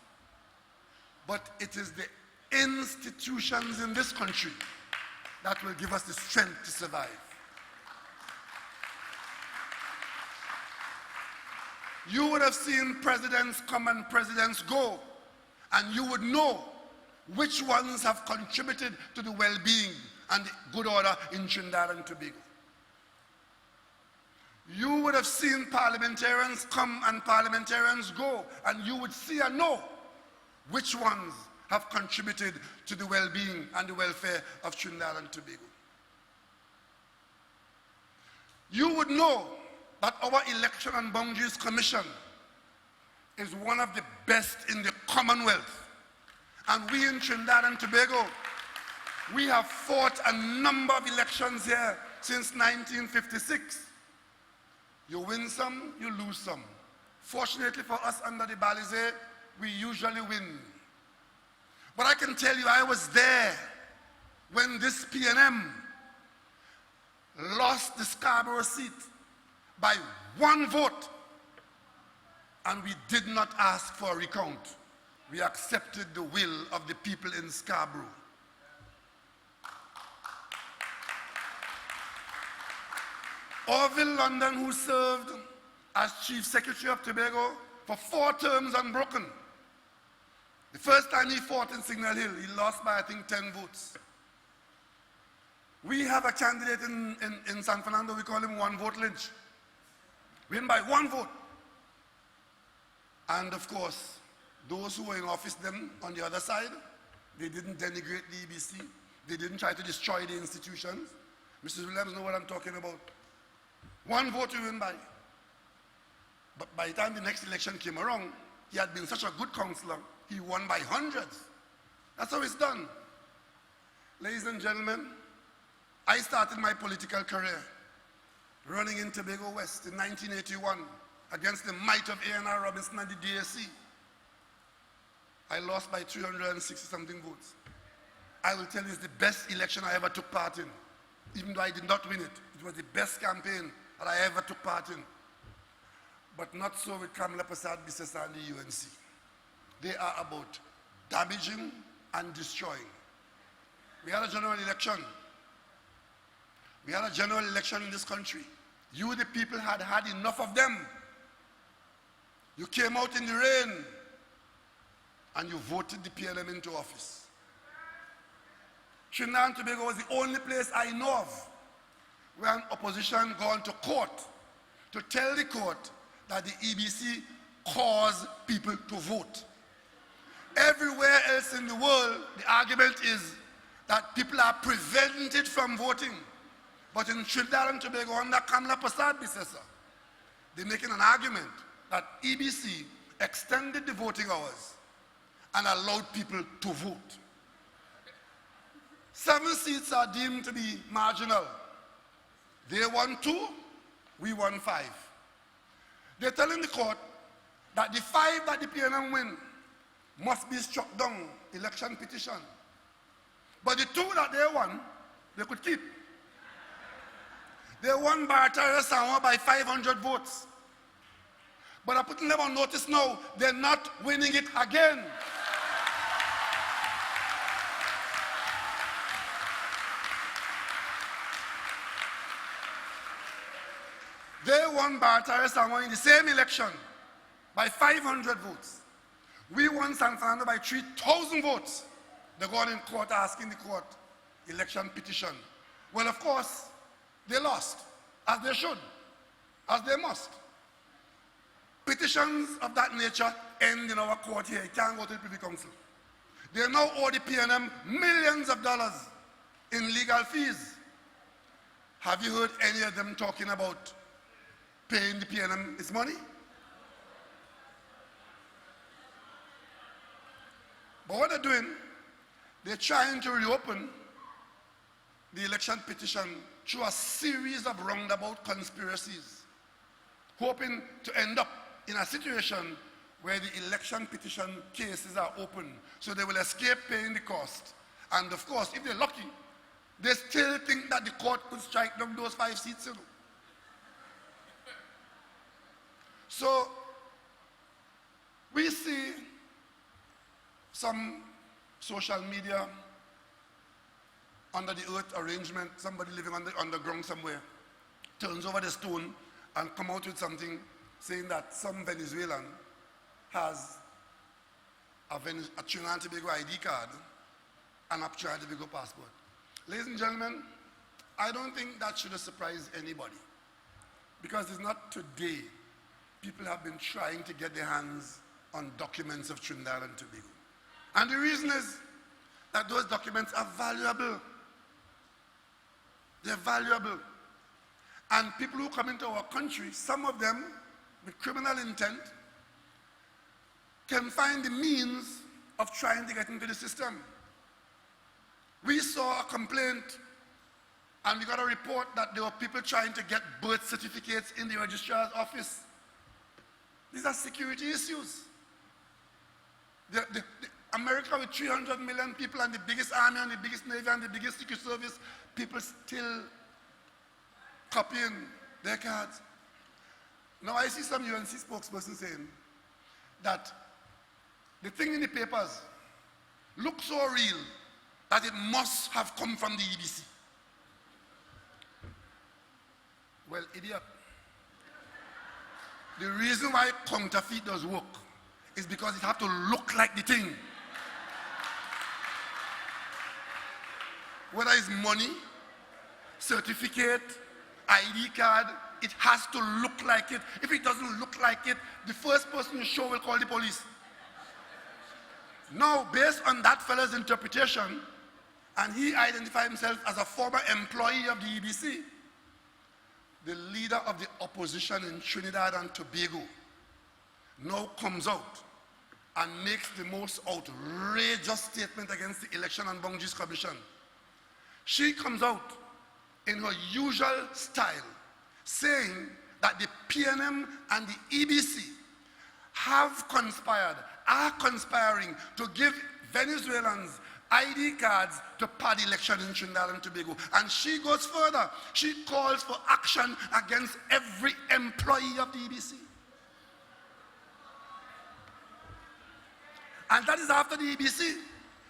[SPEAKER 5] But it is the institutions in this country that will give us the strength to survive. You would have seen presidents come and presidents go, and you would know which ones have contributed to the well-being and the good order in Trinidad and Tobago. You would have seen parliamentarians come and parliamentarians go, and you would see and know which ones have contributed to the well-being and the welfare of Trinidad and Tobago. You would know that our Election and Boundaries Commission is one of the best in the Commonwealth. And we in Trinidad and Tobago, we have fought a number of elections here since 1956. You win some, you lose some. Fortunately for us under the Balize, we usually win. But I can tell you, I was there when this PNM lost the Scarborough seat by 1 vote. And we did not ask for a recount. We accepted the will of the people in Scarborough. Orville London, who served as Chief Secretary of Tobago for 4 terms unbroken. The first time he fought in Signal Hill, he lost by, I think, 10 votes. We have a candidate in San Fernando, we call him One Vote Lynch. Win by 1 vote. And of course, those who were in office then on the other side, they didn't denigrate the EBC. They didn't try to destroy the institutions. Mrs. Williams knows what I'm talking about. 1 vote we win by. But by the time the next election came around, he had been such a good councillor, he won by hundreds. That's how it's done. Ladies and gentlemen, I started my political career running in Tobago West in 1981 against the might of A&R Robinson and the DAC. I lost by 360-something votes. I will tell you it's the best election I ever took part in. Even though I did not win it, it was the best campaign that I ever took part in. But not so with Kamala Persad-Bissessar and the UNC. They are about damaging and destroying. We had a general election. We had a general election in this country. You, the people, had had enough of them. You came out in the rain and you voted the PLM into office. Trinidad and Tobago was the only place I know of where an opposition gone to court to tell the court that the EBC caused people to vote. Everywhere else in the world, the argument is that people are prevented from voting. But in Trinidad and Tobago, under Kamala Persad-Bissessar, they're making an argument that EBC extended the voting hours and allowed people to vote. 7 seats are deemed to be marginal. They won 2, we won 5. They're telling the court that the 5 that the PNM win must be struck down, election petition. But the 2 that they won, they could keep. They won Barataria by 500 votes. But I'm putting them on notice now, they're not winning it again. They won Barataria in the same election by 500 votes. We won San Fernando by 3,000 votes. They're going in court asking the court election petition. Well, of course, they lost, as they should, as they must. Petitions of that nature end in our court here. It can't go to the Privy Council. They now owe the PNM millions of dollars in legal fees. Have you heard any of them talking about paying the PNM its money? But what they're doing, they're trying to reopen the election petition through a series of roundabout conspiracies, hoping to end up in a situation where the election petition cases are open, so they will escape paying the cost. And of course, if they're lucky, they still think that the court could strike down those 5 seats. So, we see some social media under the earth arrangement, somebody living underground somewhere, turns over the stone and come out with something saying that some Venezuelan has a Trinidad and Tobago ID card and a Trinidad and Tobago passport. Ladies and gentlemen, I don't think that should have surprised anybody, because it's not today people have been trying to get their hands on documents of Trinidad and Tobago. And the reason is that those documents are valuable. They're valuable. And people who come into our country, some of them with criminal intent, can find the means of trying to get into the system. We saw a complaint and we got a report that there were people trying to get birth certificates in the registrar's office. These are security issues. America with 300 million people and the biggest army and the biggest navy and the biggest secret service, people still copying their cards. Now I see some UNC spokesperson saying that the thing in the papers looks so real that it must have come from the EBC. Well, idiot. The reason why counterfeit does work is because it have to look like the thing. Whether it's money, certificate, ID card, it has to look like it. If it doesn't look like it, the first person you show will call the police. Now, based on that fellow's interpretation, and he identified himself as a former employee of the EBC, the leader of the opposition in Trinidad and Tobago now comes out and makes the most outrageous statement against the Election and Boundaries Commission. She comes out in her usual style, saying that the PNM and the EBC have conspired, are conspiring to give Venezuelans ID cards to pad election in Trinidad and Tobago. And she goes further. She calls for action against every employee of the EBC. And that is after the EBC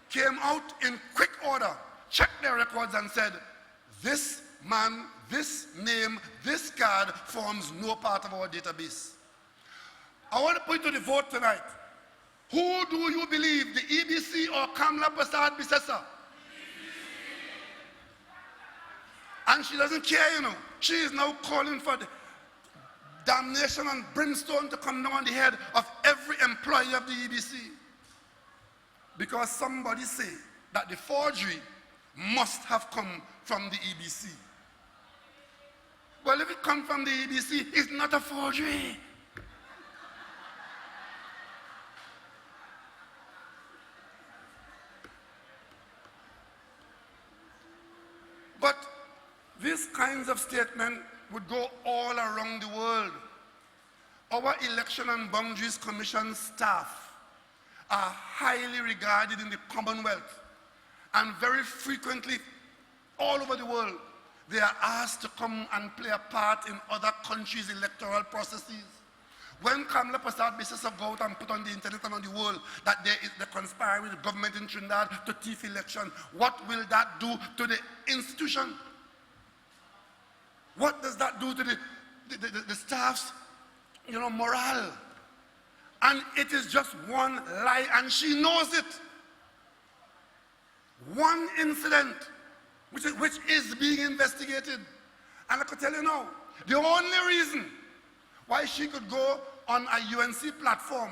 [SPEAKER 5] came out in quick order, checked their records and said, this man, this name, this card forms no part of our database. I want to put to the vote tonight. Who do you believe, the EBC or Kamla Prasad Bisesa? And she doesn't care, you know. She is now calling for the damnation and brimstone to come down on the head of every employee of the EBC. Because somebody say that the forgery must have come from the EBC. Well, if it comes from the EBC, it's not a forgery. But these kinds of statements would go all around the world. Our Election and Boundaries Commission staff are highly regarded in the Commonwealth, and very frequently all over the world they are asked to come and play a part in other countries' electoral processes. When Kamla Prasad Bisesa go out and put on the internet and on the world that they conspire with the government in Trinidad to thief election, what will that do to the institution? What does that do to the staff's, morale? And it is just one lie, and she knows it. One incident, which is being investigated. And I could tell you now, the only reason why she could go on a UNC platform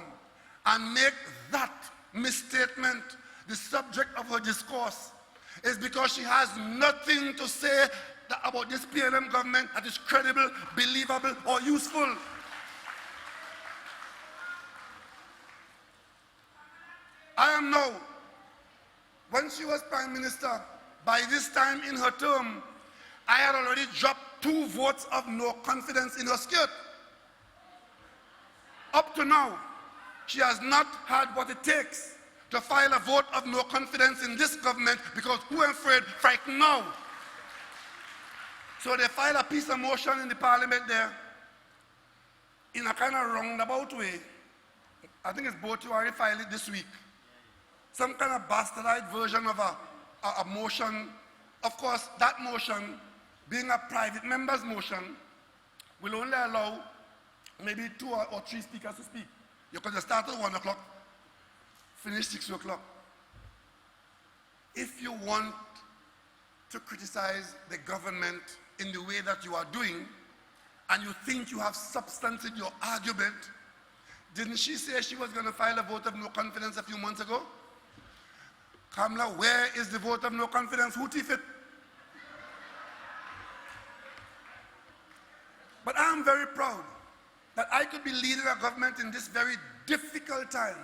[SPEAKER 5] and make that misstatement the subject of her discourse is because she has nothing to say about this PNM government that is credible, believable, or useful. I am now, when she was Prime Minister, by this time in her term, I had already dropped 2 votes of no confidence in her skirt. Up to now, she has not had what it takes to file a vote of no confidence in this government, because who am afraid, frightened now. So they file a piece of motion in the parliament there in a kind of roundabout way. I think it's both you already filed it this week. Some kind of bastardized version of a motion. Of course, that motion, being a private member's motion, will only allow maybe 2 or 3 speakers to speak. You could just start at 1 o'clock, finish 6 o'clock. If you want to criticize the government in the way that you are doing, and you think you have substance in your argument, didn't she say she was going to file a vote of no confidence a few months ago? Kamla, where is the vote of no confidence? Who thief it? But I am very proud that I could be leading a government in this very difficult time,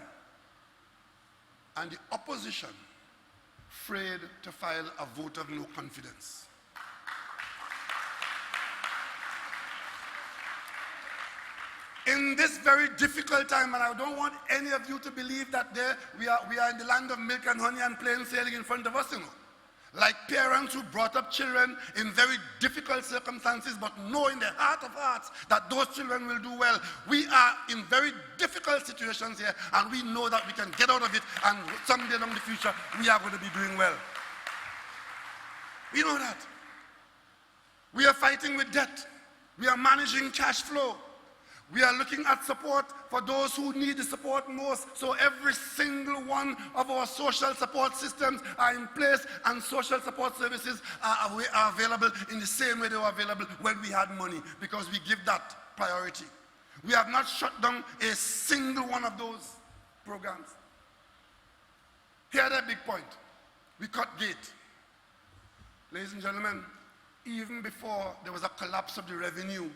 [SPEAKER 5] and the opposition afraid to file a vote of no confidence. In this very difficult time, and I don't want any of you to believe that we are in the land of milk and honey and plain sailing in front of us, Like parents who brought up children in very difficult circumstances, but know in their heart of hearts that those children will do well. We are in very difficult situations here, and we know that we can get out of it, and someday in the future, we are going to be doing well. We know that. We are fighting with debt. We are managing cash flow. We are looking at support for those who need the support most. So every single one of our social support systems are in place, and social support services are available in the same way they were available when we had money, because we give that priority. We have not shut down a single one of those programs. Here's a big point. We cut gate. Ladies and gentlemen, even before there was a collapse of the revenue,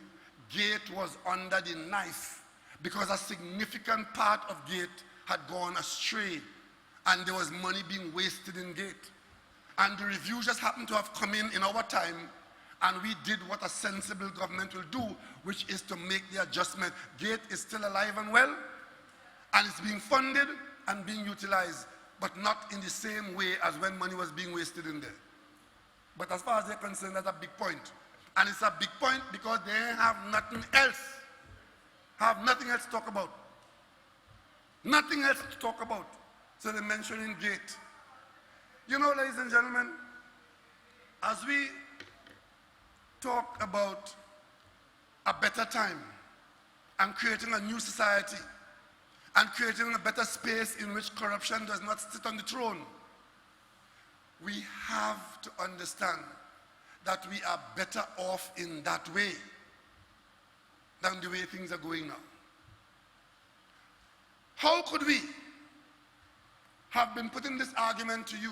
[SPEAKER 5] gate was under the knife because a significant part of gate had gone astray and there was money being wasted in gate. And the review just happened to have come in our time, and we did what a sensible government will do, which is to make the adjustment. Gate is still alive and well, and it's being funded and being utilized, but not in the same way as when money was being wasted in there. But as far as they're concerned, that's a big point. And it's a big point because they have nothing else. Have nothing else to talk about. Nothing else to talk about. So they're mentioning gate. You know, ladies and gentlemen, as we talk about a better time and creating a new society and creating a better space in which corruption does not sit on the throne, we have to understand that we are better off in that way than the way things are going now. How could we have been putting this argument to you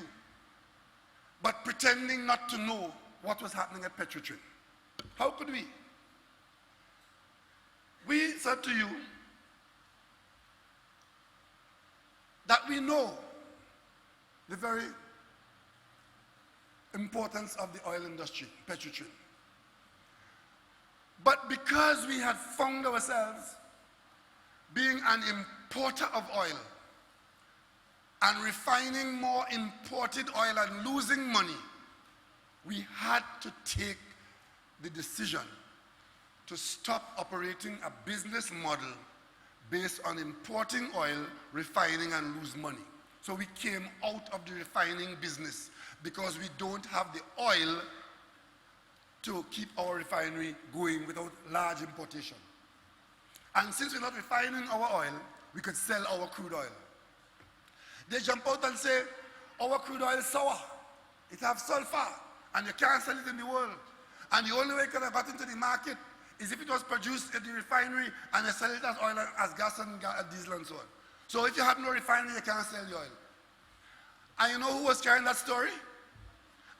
[SPEAKER 5] but pretending not to know what was happening at Petrotrin? How could we? We said to you that we know the very importance of the oil industry, Petrotrin. But because we had found ourselves being an importer of oil and refining more imported oil and losing money, we had to take the decision to stop operating a business model based on importing oil, refining, and lose money. So we came out of the refining business because we don't have the oil to keep our refinery going without large importation. And since we're not refining our oil, we could sell our crude oil. They jump out and say, our crude oil is sour. It has sulfur, and you can't sell it in the world. And the only way it could have got into the market is if it was produced at the refinery and you sell it as oil, as gas and diesel and so on. So if you have no refinery, you can't sell the oil. And you know who was carrying that story?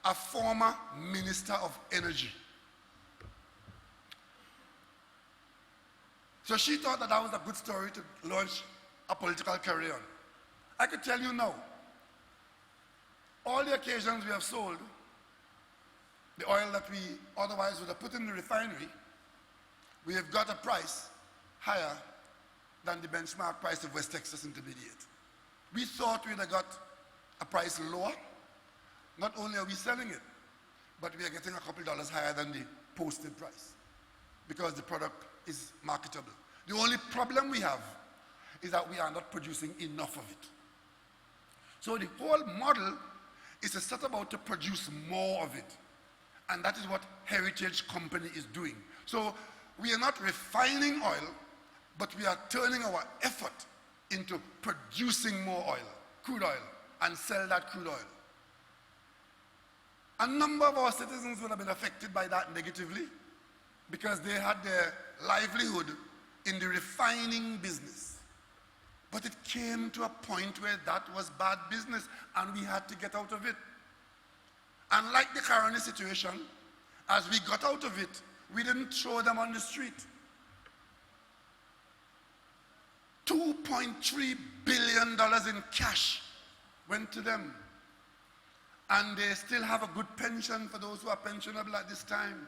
[SPEAKER 5] A former Minister of Energy. So she thought that that was a good story to launch a political career on. I could tell you now, all the occasions we have sold the oil that we otherwise would have put in the refinery, we have got a price higher than the benchmark price of West Texas Intermediate. We thought we'd have got a price lower. Not only are we selling it, but we are getting a couple dollars higher than the posted price because the product is marketable. The only problem we have is that we are not producing enough of it. So the whole model is to set about to produce more of it. And that is what Heritage Company is doing. So we are not refining oil, but we are turning our effort into producing more oil, crude oil, and sell that crude oil. A number of our citizens would have been affected by that negatively because they had their livelihood in the refining business. But it came to a point where that was bad business and we had to get out of it. And like the current situation, as we got out of it, we didn't throw them on the street. $2.3 billion in cash went to them. And they still have a good pension for those who are pensionable at this time.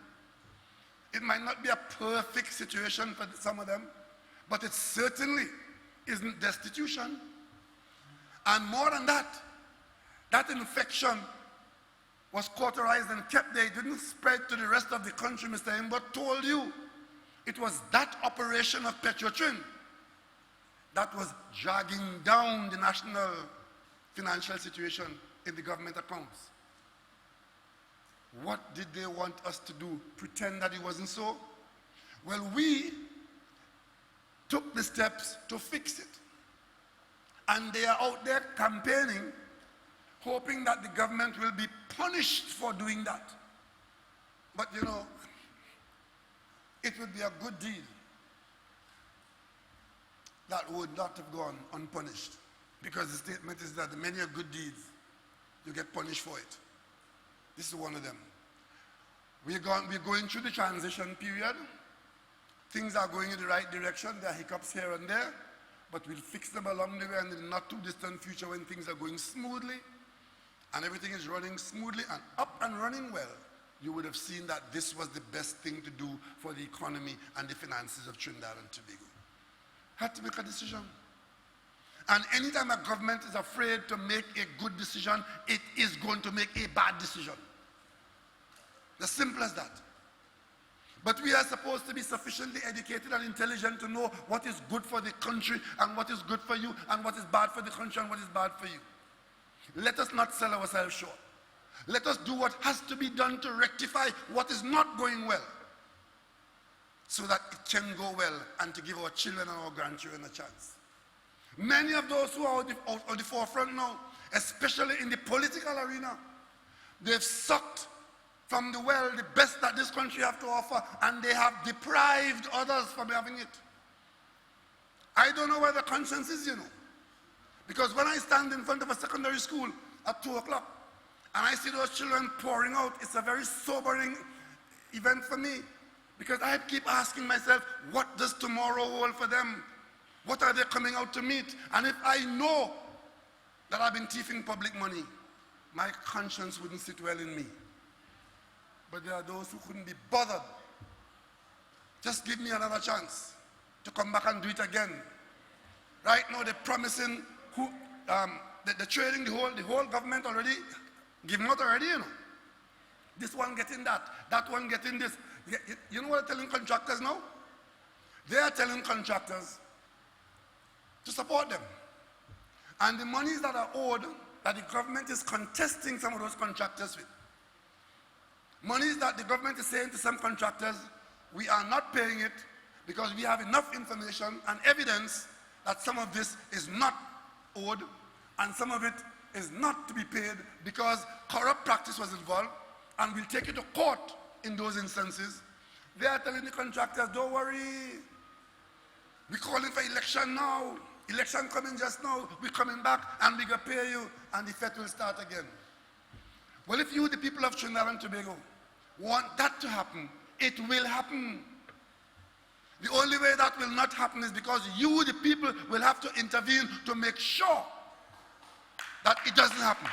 [SPEAKER 5] It might not be a perfect situation for some of them, but it certainly isn't destitution. And more than that, that infection was cauterized and kept there. It didn't spread to the rest of the country, Mr. Imbot told you. It was that operation of Petrotrin that was dragging down the national financial situation in the government accounts. What did they want us to do? Pretend that it wasn't so? Well, we took the steps to fix it. And they are out there campaigning, hoping that the government will be punished for doing that. But you know, it would be a good deed that would not have gone unpunished. Because the statement is that many are good deeds, you get punished for it. This is one of them. We're going through the transition period. Things are going in the right direction. There are hiccups here and there, but we'll fix them along the way, and in the not too distant future, when things are going smoothly and everything is running smoothly and up and running well, you would have seen that this was the best thing to do for the economy and the finances of Trinidad and Tobago. Had to make a decision. And anytime a government is afraid to make a good decision, it is going to make a bad decision. As simple as that. But we are supposed to be sufficiently educated and intelligent to know what is good for the country and what is good for you and what is bad for the country and what is bad for you. Let us not sell ourselves short. Let us do what has to be done to rectify what is not going well, so that it can go well and to give our children and our grandchildren a chance. Many of those who are on the forefront now, especially in the political arena, they've sucked from the well the best that this country have to offer, and they have deprived others from having it. I don't know where the conscience is, you know. Because when I stand in front of a secondary school at 2 o'clock, and I see those children pouring out, it's a very sobering event for me. Because I keep asking myself, what does tomorrow hold for them? What are they coming out to meet? And if I know that I've been thieving public money, my conscience wouldn't sit well in me. But there are those who couldn't be bothered. Just give me another chance to come back and do it again. Right now they're promising they're trading the whole government already, giving out already, you know. This one getting that one getting this. You know what they're telling contractors now? They are telling contractors to support them. And the monies that are owed, that the government is contesting some of those contractors with, monies that the government is saying to some contractors, we are not paying it because we have enough information and evidence that some of this is not owed and some of it is not to be paid because corrupt practice was involved, and we'll take it to court in those instances. They are telling the contractors, don't worry, we're calling for election now. Election coming just now, we're coming back and we're going to pay you, and the fete will start again. Well, if you, the people of Trinidad and Tobago, want that to happen, it will happen. The only way that will not happen is because you, the people, will have to intervene to make sure that it doesn't happen.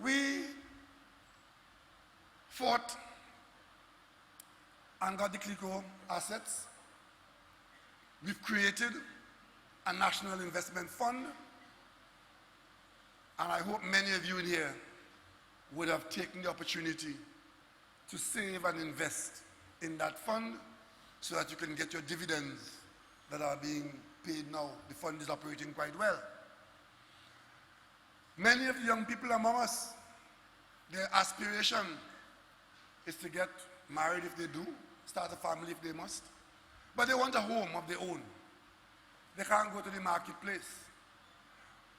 [SPEAKER 5] We fought and got the CLICO assets. We've created a national investment fund, and I hope many of you in here would have taken the opportunity to save and invest in that fund so that you can get your dividends that are being paid now. The fund is operating quite well. Many of the young people among us, their aspiration is to get married if they do, start a family if they must, but they want a home of their own. They can't go to the marketplace.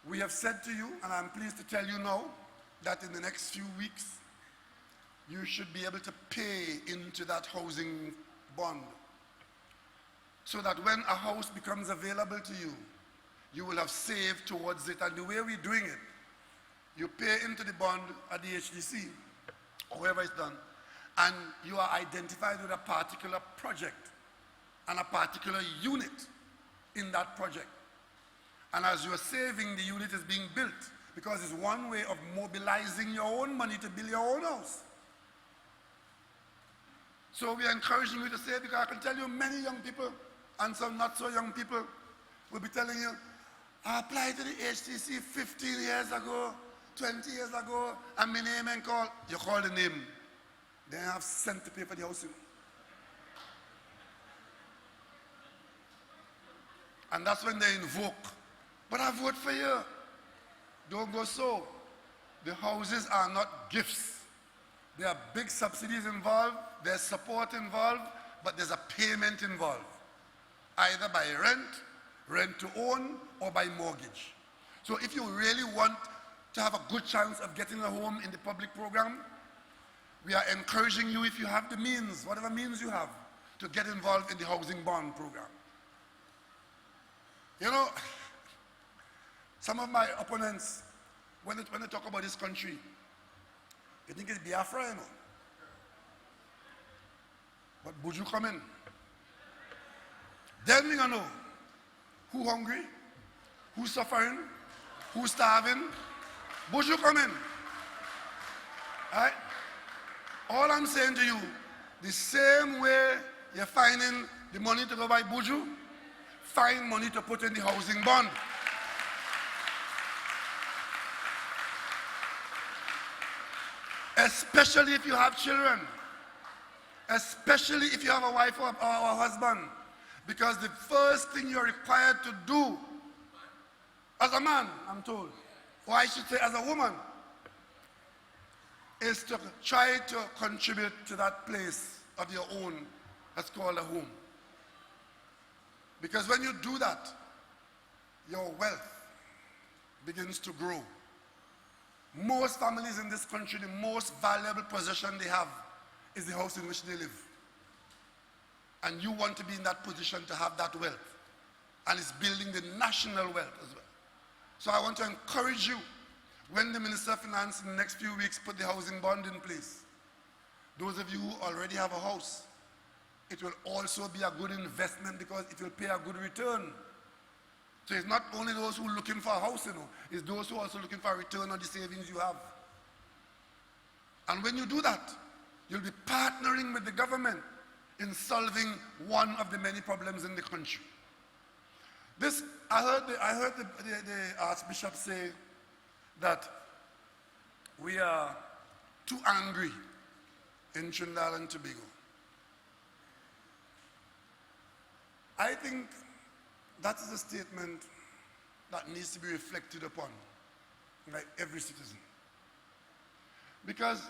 [SPEAKER 5] We have said to you, and I'm pleased to tell you now, that in the next few weeks, you should be able to pay into that housing bond so that when a house becomes available to you, you will have saved towards it. And the way we're doing it, you pay into the bond at the HDC, or wherever it's done, and you are identified with a particular project and a particular unit in that project. And as you're saving, the unit is being built, because it's one way of mobilizing your own money to build your own house. So we are encouraging you to save, because I can tell you many young people and some not so young people will be telling you, I applied to the HTC 15 years ago, 20 years ago, and my name ain't called. You call the name. They have cent to pay for the housing. And that's when they invoke, but I vote for you. don't go so. The houses are not gifts. There are big subsidies involved, there's support involved, but there's a payment involved, either by rent, rent to own, or by mortgage. So if you really want to have a good chance of getting a home in the public program, we are encouraging you, if you have the means, whatever means you have, to get involved in the housing bond program. You know, some of my opponents, when they talk about this country, they think it's Biafra, you know. But Buju come in. Then we gonna know who hungry, who's suffering, who's starving. Buju come in. Right? All I'm saying to you, the same way you're finding the money to go buy Buju, find money to put in the housing bond. Especially if you have children. Especially if you have a wife or a husband. Because the first thing you're required to do, as a man, I'm told, or I should say as a woman, is to try to contribute to that place of your own that's called a home. Because when you do that, your wealth begins to grow. Most families in this country, the most valuable possession they have is the house in which they live. And you want to be in that position to have that wealth. And it's building the national wealth as well. So I want to encourage you, when the Minister of Finance in the next few weeks put the housing bond in place, those of you who already have a house, it will also be a good investment because it will pay a good return. So it's not only those who are looking for a house, you know, it's those who are also looking for a return on the savings you have. And when you do that, you'll be partnering with the government in solving one of the many problems in the country. This, I heard the Archbishop say that we are too angry in Trinidad and Tobago. I think that is a statement that needs to be reflected upon by every citizen. Because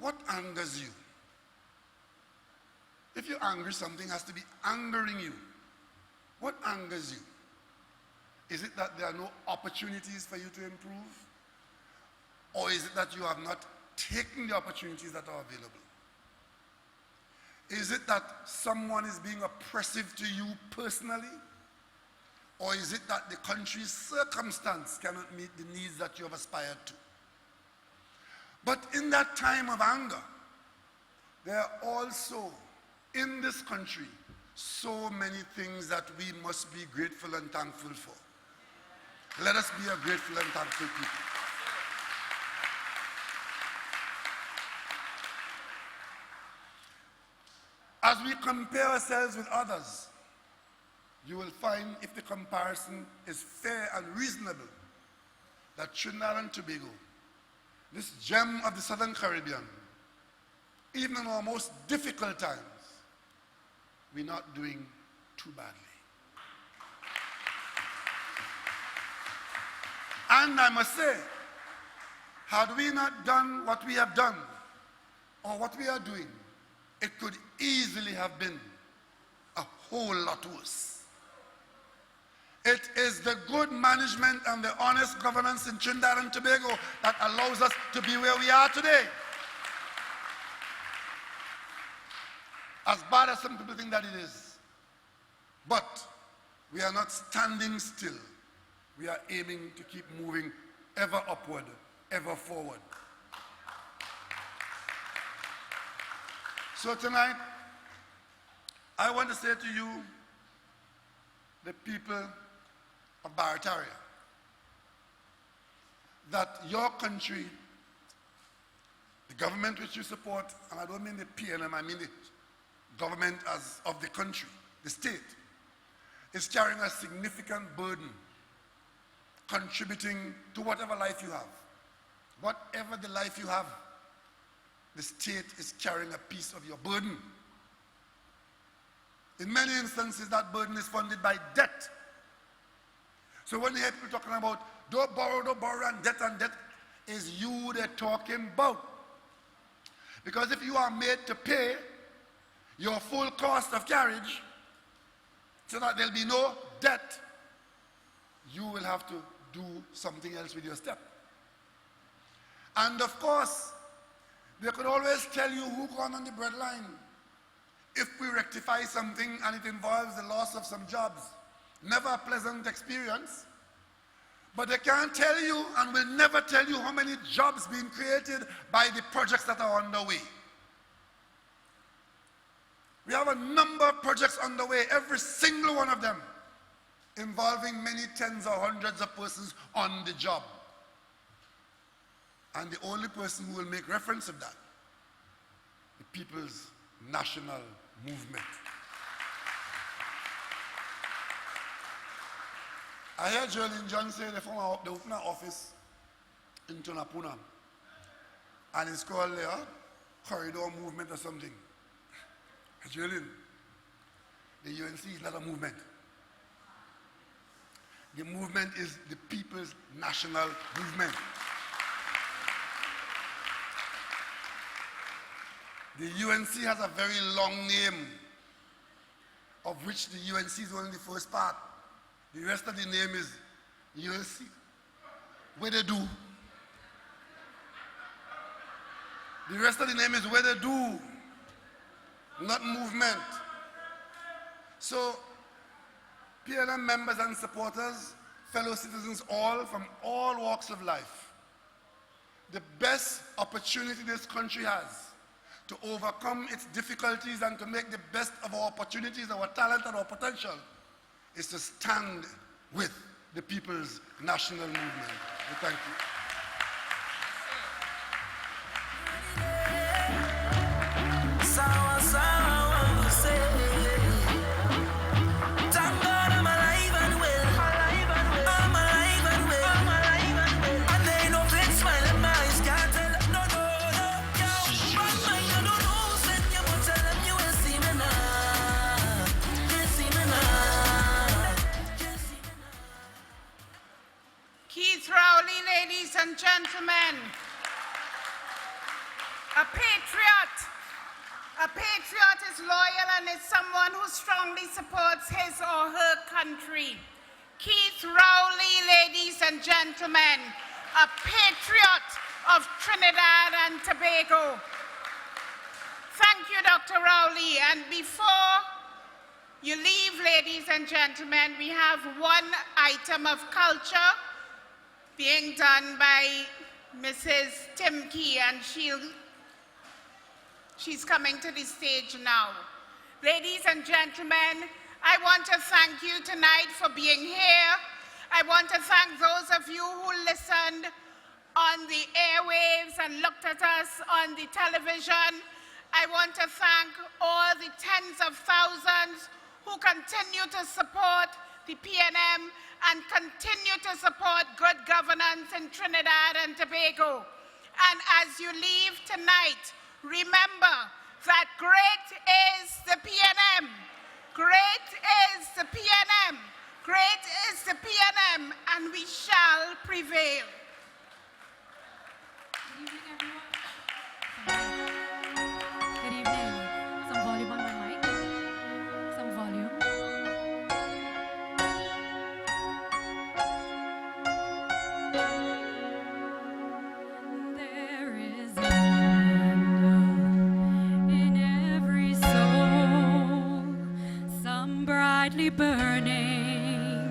[SPEAKER 5] what angers you? If you're angry, something has to be angering you. What angers you? Is it that there are no opportunities for you to improve? Or is it that you have not taken the opportunities that are available? Is it that someone is being oppressive to you personally? Or is it that the country's circumstance cannot meet the needs that you have aspired to? But in that time of anger, there are also, in this country, so many things that we must be grateful and thankful for. Let us be a grateful and thankful people. As we compare ourselves with others, you will find, if the comparison is fair and reasonable, that Trinidad and Tobago, this gem of the Southern Caribbean, even in our most difficult times, we're not doing too badly. And I must say, had we not done what we have done, or what we are doing, it could easily have been a whole lot worse. It is the good management and the honest governance in Trinidad and Tobago that allows us to be where we are today. As bad as some people think that it is. But we are not standing still. We are aiming to keep moving ever upward, ever forward. So tonight, I want to say to you, the people of Barataria, that your country, the government which you support, and I don't mean the PNM, I mean the government as of the country, the state, is carrying a significant burden, contributing to whatever life you have. Whatever the life you have, the state is carrying a piece of your burden. In many instances, that burden is funded by debt. So when you hear people talking about don't borrow, and debt, is you they're talking about. Because if you are made to pay your full cost of carriage, so that there'll be no debt, you will have to do something else with your step. And of course, they could always tell you who gone on the breadline if we rectify something and it involves the loss of some jobs. Never a pleasant experience. But they can't tell you and will never tell you how many jobs being created by the projects that are underway. We have a number of projects underway, every single one of them involving many tens or hundreds of persons on the job. And the only person who will make reference to that, the People's National Movement. I heard Jolene John say they open an office in Tunapuna, and it's called the Corridor Movement or something. Jolene, the UNC is not a movement. The movement is the People's National Movement. The UNC has a very long name, of which the UNC is only the first part. The rest of the name is UNC. Where they do. The rest of the name is where they do, not movement. So, PLM members and supporters, fellow citizens all from all walks of life, the best opportunity this country has to overcome its difficulties and to make the best of our opportunities, our talent and our potential is to stand with the People's National Movement. We thank you.
[SPEAKER 3] Ladies and gentlemen, a patriot is loyal and is someone who strongly supports his or her country. Keith Rowley, ladies and gentlemen, a patriot of Trinidad and Tobago. Thank you, Dr. Rowley. And before you leave, ladies and gentlemen, we have one item of culture being done by Mrs. Timke, and she's coming to the stage now. Ladies and gentlemen, I want to thank you tonight for being here. I want to thank those of you who listened on the airwaves and looked at us on the television. I want to thank all the tens of thousands who continue to support the PNM and continue to support good governance in Trinidad and Tobago. And as you leave tonight, remember that great is the PNM. Great is the PNM. Great is the PNM, and we shall prevail.
[SPEAKER 6] Good evening, everyone. Good evening. Some volume on my mic. Some volume. There is a candle in every soul, some brightly burning,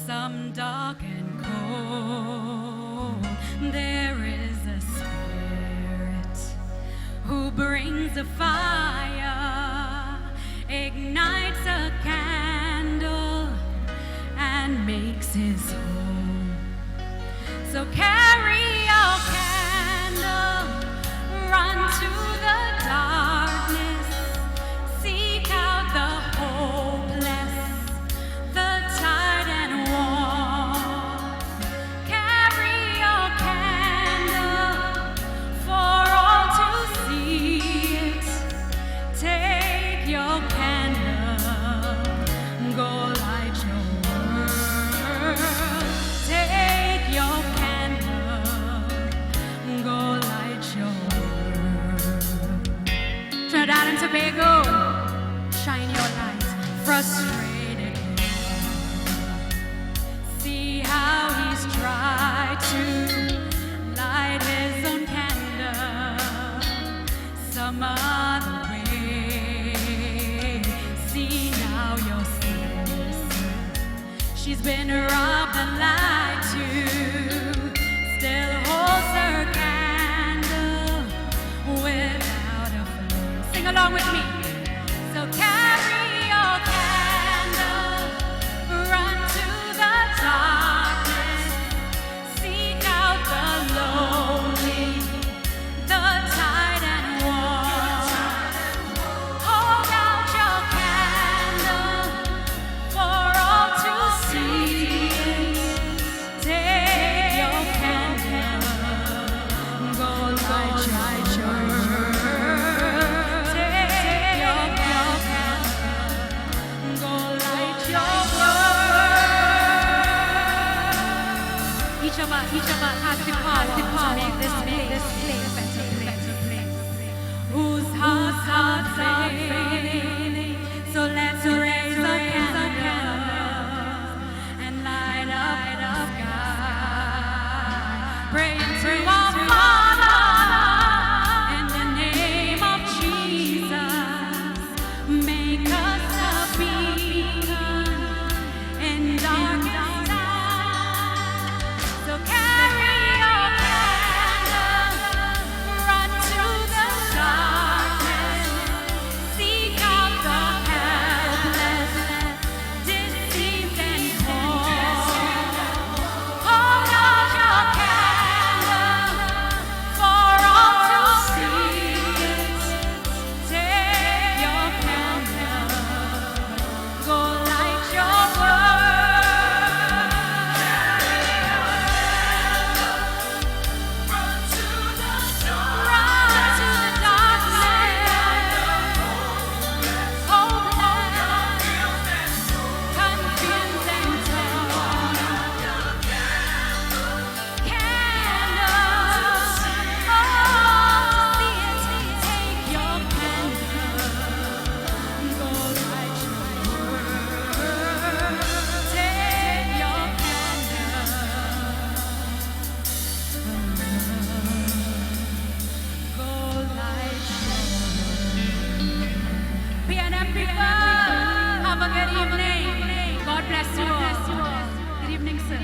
[SPEAKER 6] some dark and cold. There is a spirit who brings a fire, ignites a candle, and makes his home. So carry your candle, run to the darkness, seek out the hopeless, the tired and worn. Carry your candle for all to see it. Take your candle, go light your world. Tobago, shine your light, frustrated. See how he's tried to light his own candle some other way. See now your sister, she's been robbed and lied to, still holds her candle without a flame. Sing along with me. So carry your candle, run to the darkness, seek out the lonely, the tired and worn. Hold out your candle for all to see. Take your candle, go light your world. Take your candle, go light your world. Each of us has the power to make this place a better place. Whose hearts are failing, so let's raise a candle and light up sky. Praying to our Father in the name of Jesus. Make us a beacon in darkness time. So carry your candle, run to the darkness, seek out the helpless, deceived and torn. Hold out your candle for all to see. Take your candle, go light your world. Run to the darkness, hopeless, confused and torn. Candles, oh, see it. Take your candle, go light your world. Take your candle, go light your world. PNM people, have a good evening. God bless you all. Good evening, sir.